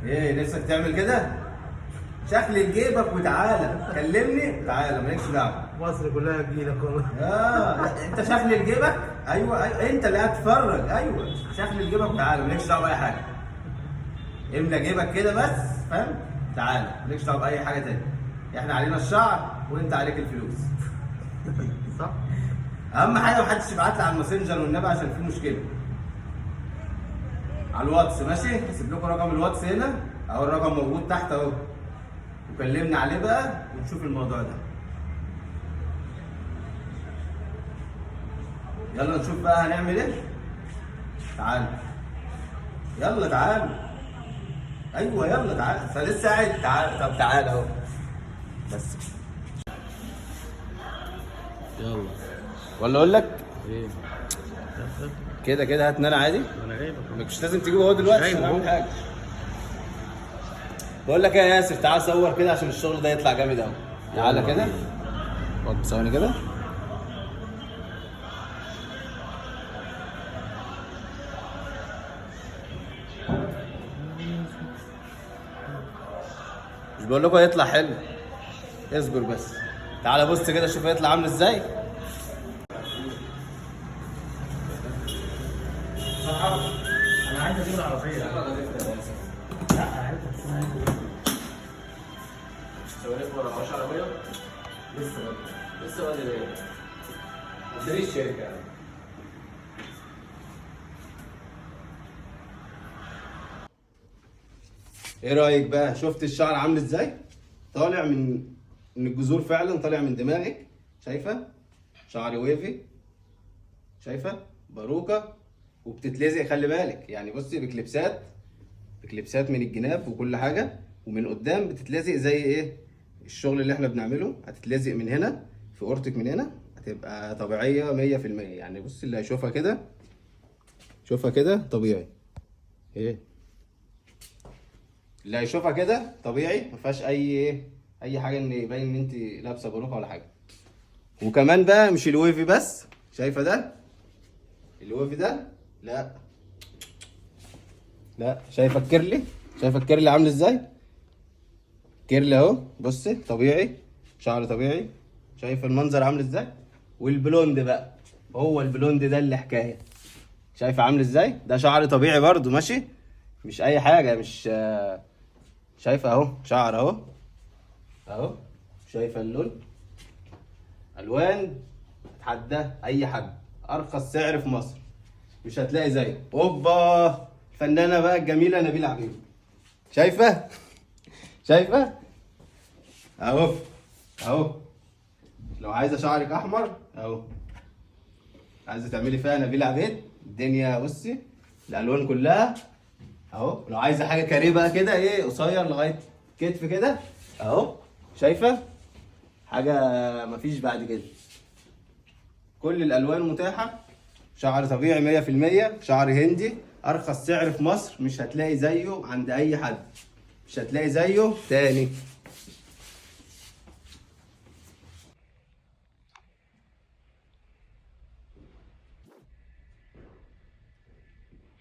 ايه نفسك تعمل كده؟ شكل جيبك وتعالى كلمني وتعالى مالكش دعوه. مصر كلها تجيلك والله. انت شكل جيبك. ايوه انت اللي قاعد تتفرج. ايوه شكل جيبك وتعالى مالكش دعوه باي حاجه. املى جيبك كده بس، فاهم؟ تعالى مالكش دعوه باي حاجه تاني. احنا علينا الشعر وانت عليك الفلوس. صح؟ اهم حاجه محدش يبعت لي على الماسنجر والنبي عشان في مشكله. على الواتس ماشي؟ هسيب لكم رقم الواتس هنا اهو، الرقم موجود تحت اهو. وكلمنا عليه بقى ونشوف الموضوع ده. يلا نشوف بقى هنعمل ايه. تعال يلا تعال. ايوه يلا تعال، انت لسه قاعد. تعال طب تعال اهو بس. يلا ولا اقول لك ايه؟ كده كده هات انا عادي. انا جايبك مش لازم تجيبه هو دلوقتي جايبه عشان اهو. اعمل حاجه. بقول لك ايه يا ياسر، تعال صور كده عشان الشغل ده يطلع جامد قوي. تعالى كده اقعد ثواني كده. مش بقول لكم هيطلع حلو، اصبر بس. تعالى بص كده شوف هيطلع عامل ازاي. انا عايز اجيب العربيه. لا عايز سوالف ولا معاش عربيه؟ لسه بدري ليه؟ ما ادانيش شركه يعني. ايه رايك بقى؟ شفت الشعر عامل ازاي؟ طالع من الجذور فعلا، طالع من دماغك. شايفه؟ شعر ويفي. شايفه؟ باروكه وبتتلزق، خلي بالك يعني. بصي بكليبسات من الجناب وكل حاجه، ومن قدام بتتلزق زي ايه؟ الشغل اللي احنا بنعمله. هتتلزق من هنا في اورتك، من هنا هتبقى طبيعيه 100% يعني. بصي اللي هيشوفها كده، شوفها كده طبيعي. ايه اللي هيشوفها كده طبيعي، ما فيهاش اي حاجه ان يبين ان انت لابسه باروكه ولا حاجه. وكمان بقى مش الويفي بس، شايفه ده؟ الويفي ده لا شايفه الكيرلي؟ شايفه الكيرلي عامل ازاي؟ كيرلي اهو، بصي طبيعي، شعر طبيعي. شايفه المنظر عامل ازاي؟ والبلوند بقى، هو البلوند ده اللي حكايه. شايفه عامل ازاي؟ ده شعر طبيعي برضو ماشي، مش اي حاجه. مش شايفه اهو شعر اهو. شايفه اللون؟ الوان تحدى اي حد. ارخص سعر في مصر مش هتلاقي زيه. اوبا الفنانه بقى الجميله نبيلة عبيد. شايفه اهو. لو عايزه شعرك احمر اهو، عايزه تعملي فيها نبيلة عبيد، الدنيا بصي الالوان كلها اهو. لو عايزه حاجه كاريه بقى كده، ايه، قصير لغايه كتف كده اهو. شايفه حاجه مفيش بعد كده. كل الالوان متاحه. شعر طبيعي 100%، شعر هندي، ارخص سعر في مصر، مش هتلاقي زيه عند اي حد، مش هتلاقي زيه تاني.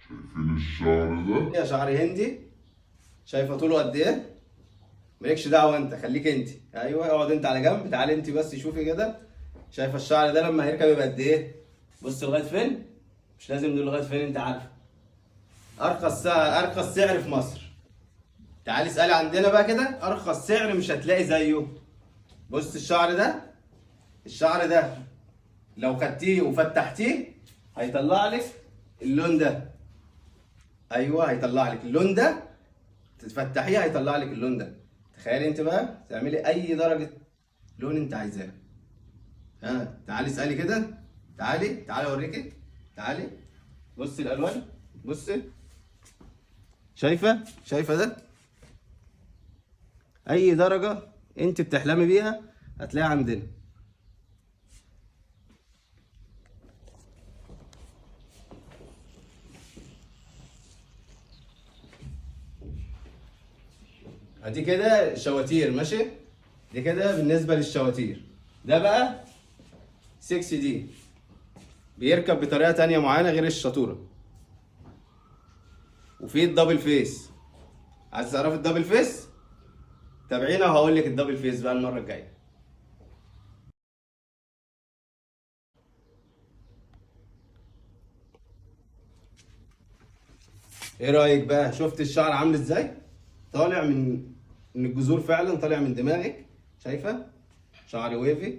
شايفين الشعر ده؟ يا شعر هندي، شايفه طوله قد ايه؟ مالكش دعوه انت، خليك انت. ايوه اقعد انت على جنب، تعالي انت بس شوفي كده. شايفه الشعر ده لما هيركب يبقى قد ايه؟ بص لغايه فين؟ مش لازم نقول لغايه فين، انت عارفه. ارخص سعر في مصر. تعالي اسالي عندنا بقى كده، ارخص سعر مش هتلاقي زيه. بص الشعر ده لو خدتيه وفتحتيه هيطلع لك اللون ده. ايوه هيطلع لك اللون ده، تفتحيه هيطلع لك اللون ده. تخيلي انت بقى تعملي اي درجه لون انت عايزاه. تعالي اسالي كده، تعالي اوريكي. تعالي بصي الالوان، بصي شايفه ده؟ اي درجه انت بتحلمي بيها هتلاقيها عندنا. ادي كده شواتير ماشي. دي كده بالنسبه للشواتير. ده بقى 6 دي، بيركب بطريقه تانية معينه غير الشطوره. وفي الدبل فيس. عايز تعرفي الدبل فيس؟ تابعينا وهقول لك الدبل فيس بقى المره الجايه. ايه رايك بقى؟ شفت الشعر عامل ازاي؟ طالع من الجذور فعلا، طالع من دماغك. شايفه؟ شعر ويفي.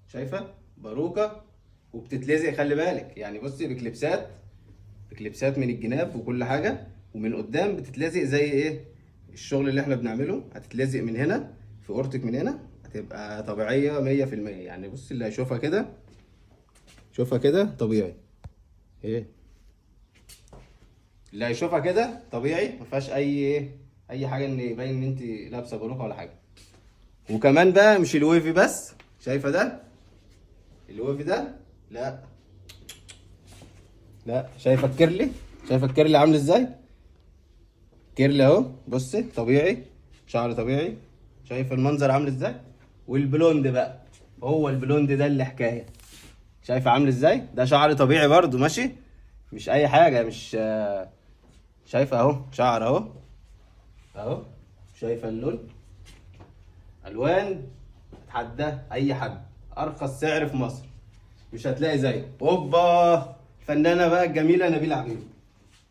شايفه؟ باروكه وبتتلزق، خلي بالك يعني. بصي بكليبسات من الجناب وكل حاجه، ومن قدام بتتلزق زي ايه؟ الشغل اللي احنا بنعمله. هتتلزق من هنا في اورتك، من هنا هتبقى طبيعيه 100% يعني. بصي اللي هيشوفها كده، شوفها كده طبيعي. ايه اللي هيشوفها كده طبيعي، ما فيهاش اي حاجه ان يبين ان انت لابسه باروكه ولا حاجه. وكمان بقى مش الويفي بس، شايفه ده؟ الويفي ده لا شايفه الكيرلي؟ شايفه الكيرلي عامل ازاي؟ كيرلي اهو، بصي طبيعي، شعر طبيعي. شايفه المنظر عامل ازاي؟ والبلوند بقى، هو البلوند ده اللي حكايه. شايفه عامل ازاي؟ ده شعر طبيعي برضو ماشي، مش اي حاجه، مش شايفه اهو شعر اهو اهو. شايفه اللون؟ الوان تحدى اي حد. ارخص سعر في مصر مش هتلاقي زيه. اوبا الفنانه بقى الجميله نبيلة عبيد،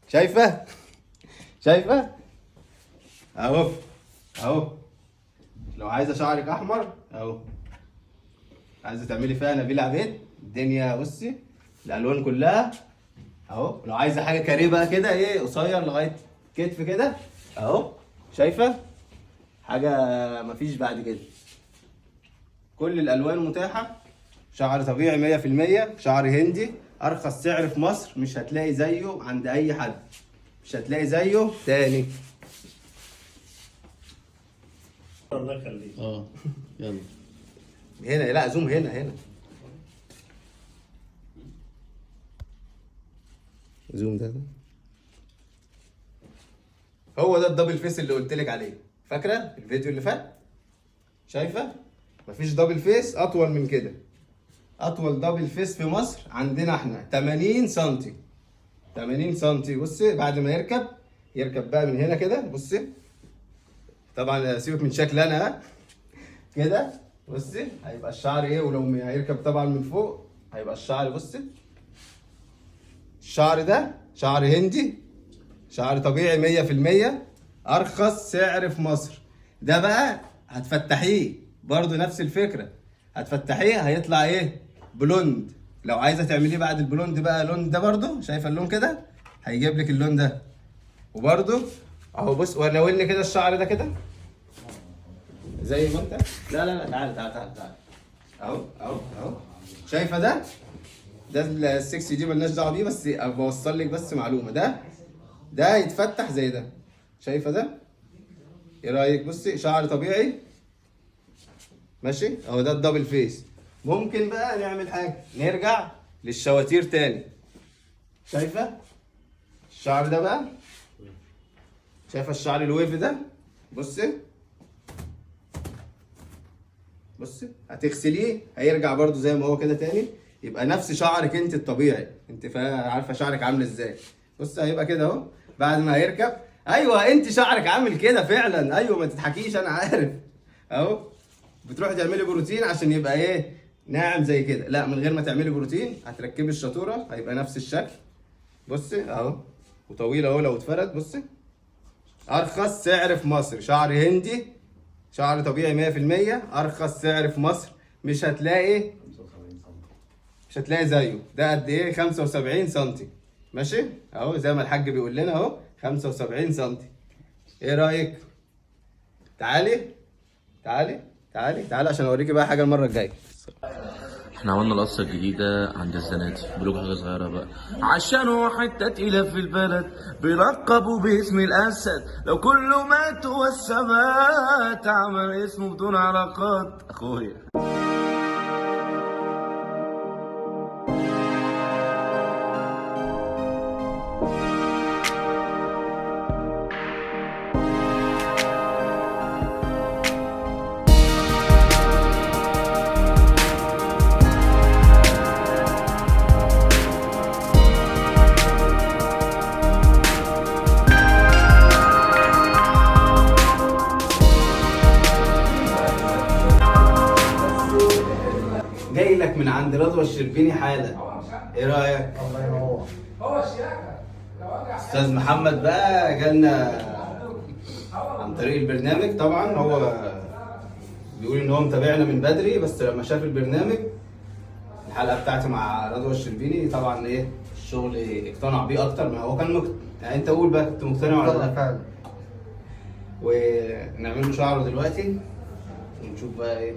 شايفه؟ شايفه اهو اهو. لو عايزه شعرك احمر اهو، عايزه تعملي فيها نبيلة عبيد، الدنيا بصي الالوان كلها اهو. لو عايزه حاجه كاريه بقى كده ايه، قصير لغايه كتف كده اهو، شايفه؟ حاجه مفيش بعد كده. كل الالوان متاحه. شعر طبيعي 100%، شعر هندي، ارخص سعر في مصر، مش هتلاقي زيه عند اي حد، مش هتلاقي زيه تاني. الله يخليك. يلا هنا، لا زوم هنا زوم ده هو ده الدبل فيس اللي قلت لك عليه، فاكره الفيديو اللي فات؟ شايفه؟ مفيش دبل فيس اطول من كده. اطول دبل فيس في مصر عندنا احنا 80 سم. 80 سم. بصي بعد ما يركب بقى من هنا كده، بصي طبعا سيبك من شكل انا، ها كده بصي هيبقى الشعر ايه. ولو هيركب طبعا من فوق هيبقى الشعر، بصي الشعر ده شعر هندي، شعر طبيعي 100%، ارخص سعر في مصر. ده بقى هتفتحيه برضو نفس الفكره، هتفتحيه هيطلع ايه؟ بلوند. لو عايزه تعمليه بعد البلوند بقى لون ده برضو، شايفه اللون كده؟ هيجيب لك اللون ده. وبرضو اهو بص، ولو ان كده الشعر ده كده زي ما انت. لا تعال اهو شايفه ده؟ ده السكسي دي ملناش دعوه بيه، بس بوصل لك بس معلومه. ده يتفتح زي ده، شايفه ده؟ ايه رايك؟ بصي شعر طبيعي ماشي اهو. ده الدبل فيس. ممكن بقى نعمل حاجه، نرجع للشواتير تاني. شايفه الشعر ده بقى؟ شايفه الشعر الويف ده؟ بصي هتغسليه هيرجع برضو زي ما هو كده تاني، يبقى نفس شعرك انت الطبيعي. انت عارفه شعرك عامل ازاي. بص هيبقى كده اهو بعد ما هيركب. ايوه انت شعرك عامل كده فعلا، ايوه ما تضحكيش انا عارف اهو. بتروحي تعملي بروتين عشان يبقى ايه؟ ناعم زي كده. لا من غير ما تعملي بروتين هتركبي الشطوره هيبقى نفس الشكل. بصي اهو، وطويل اهو لو اتفرد. بصي ارخص سعر في مصر، شعر هندي، شعر طبيعي 100%، ارخص سعر في مصر. مش هتلاقي زيه. ده قد ايه؟ 75 سم ماشي اهو، زي ما الحاج بيقول لنا اهو 75 سم. ايه رايك؟ تعالي عشان اوريكي بقى حاجه المره الجايه. احنا عملنا القصة الجديدة عند الزناتي، بلوك حاجة صغيرة بقى. عشان هو حتة تقيلة في البلد، بيلقبوا باسم الأسد. لو كله مات والثبات، عمل اسمه بدون علاقات أخويا. جاي لك من عند رضوى الشربيني حالا، ايه رايك؟ الله ينور. استاذ محمد بقى جالنا عن طريق البرنامج. طبعا هو بيقول ان هو متابعنا من بدري، بس لما شاف البرنامج الحلقه بتاعتي مع رضوى الشربيني طبعا ايه الشغل اقتنع بيه اكتر ما هو كان يعني انت قول بقى كنت مقتنع ولا لا؟ فعلا. ونعمل له شعره دلوقتي ونشوف بقى ايه.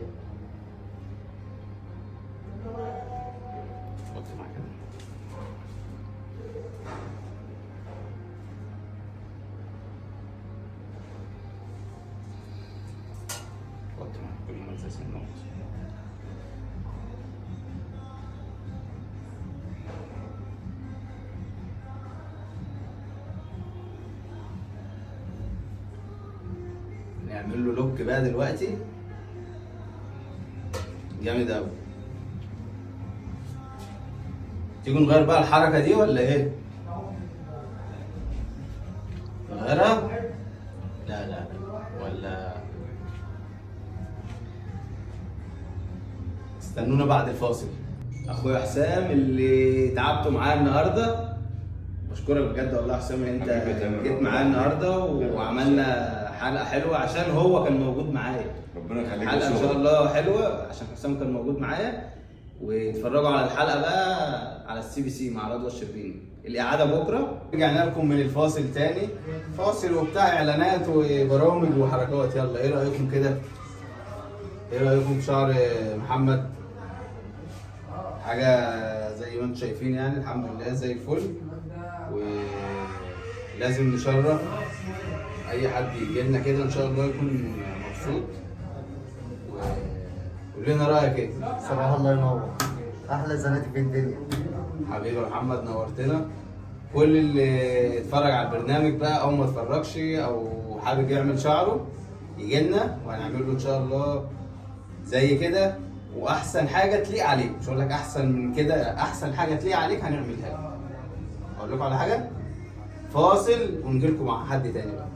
نعمل له لوك بقى دلوقتي جامد قوي. تيجوا نغير بقى الحركه دي ولا ايه؟ نغيرها؟ لا لا ولا استنونا بعد الفاصل. اخويا حسام اللي تعبتوا معايا النهارده، بشكرك بجد والله يا حسام ان انت جيت معايا النهارده وعملنا حلقه حلوه عشان هو كان موجود معايا. ربنا يخليك. حلقه ان شاء الله حلوه عشان حسام كان موجود معايا. واتفرجوا على الحلقه بقى على الCBC مع رضوى الشربيني. الاعاده بكره. رجعنا لكم من الفاصل تاني، فاصل وبتاع اعلانات وبرامج وحركات. يلا ايه رايكم كده؟ ايه رايكم في شعر محمد؟ حاجه زي ما انتم شايفين يعني الحمد لله زي الفل. ولازم نشرف اي حد يجي لنا كده ان شاء الله يكون مبسوط. قول لنا رايك ايه؟ صباح الله ينور. احلى زناتي في الدنيا. حبيبي يا محمد نورتنا. كل اللي اتفرج على البرنامج بقى او ما اتفرجش او حابب يعمل شعره يجي لنا وهنعمل له ان شاء الله زي كده واحسن حاجه تليق عليك. مش هقول لك احسن من كده، احسن حاجه تليق عليك هنعملها لك. اقول لكم على حاجه، فاصل ونجي لكم مع حد تاني بقى.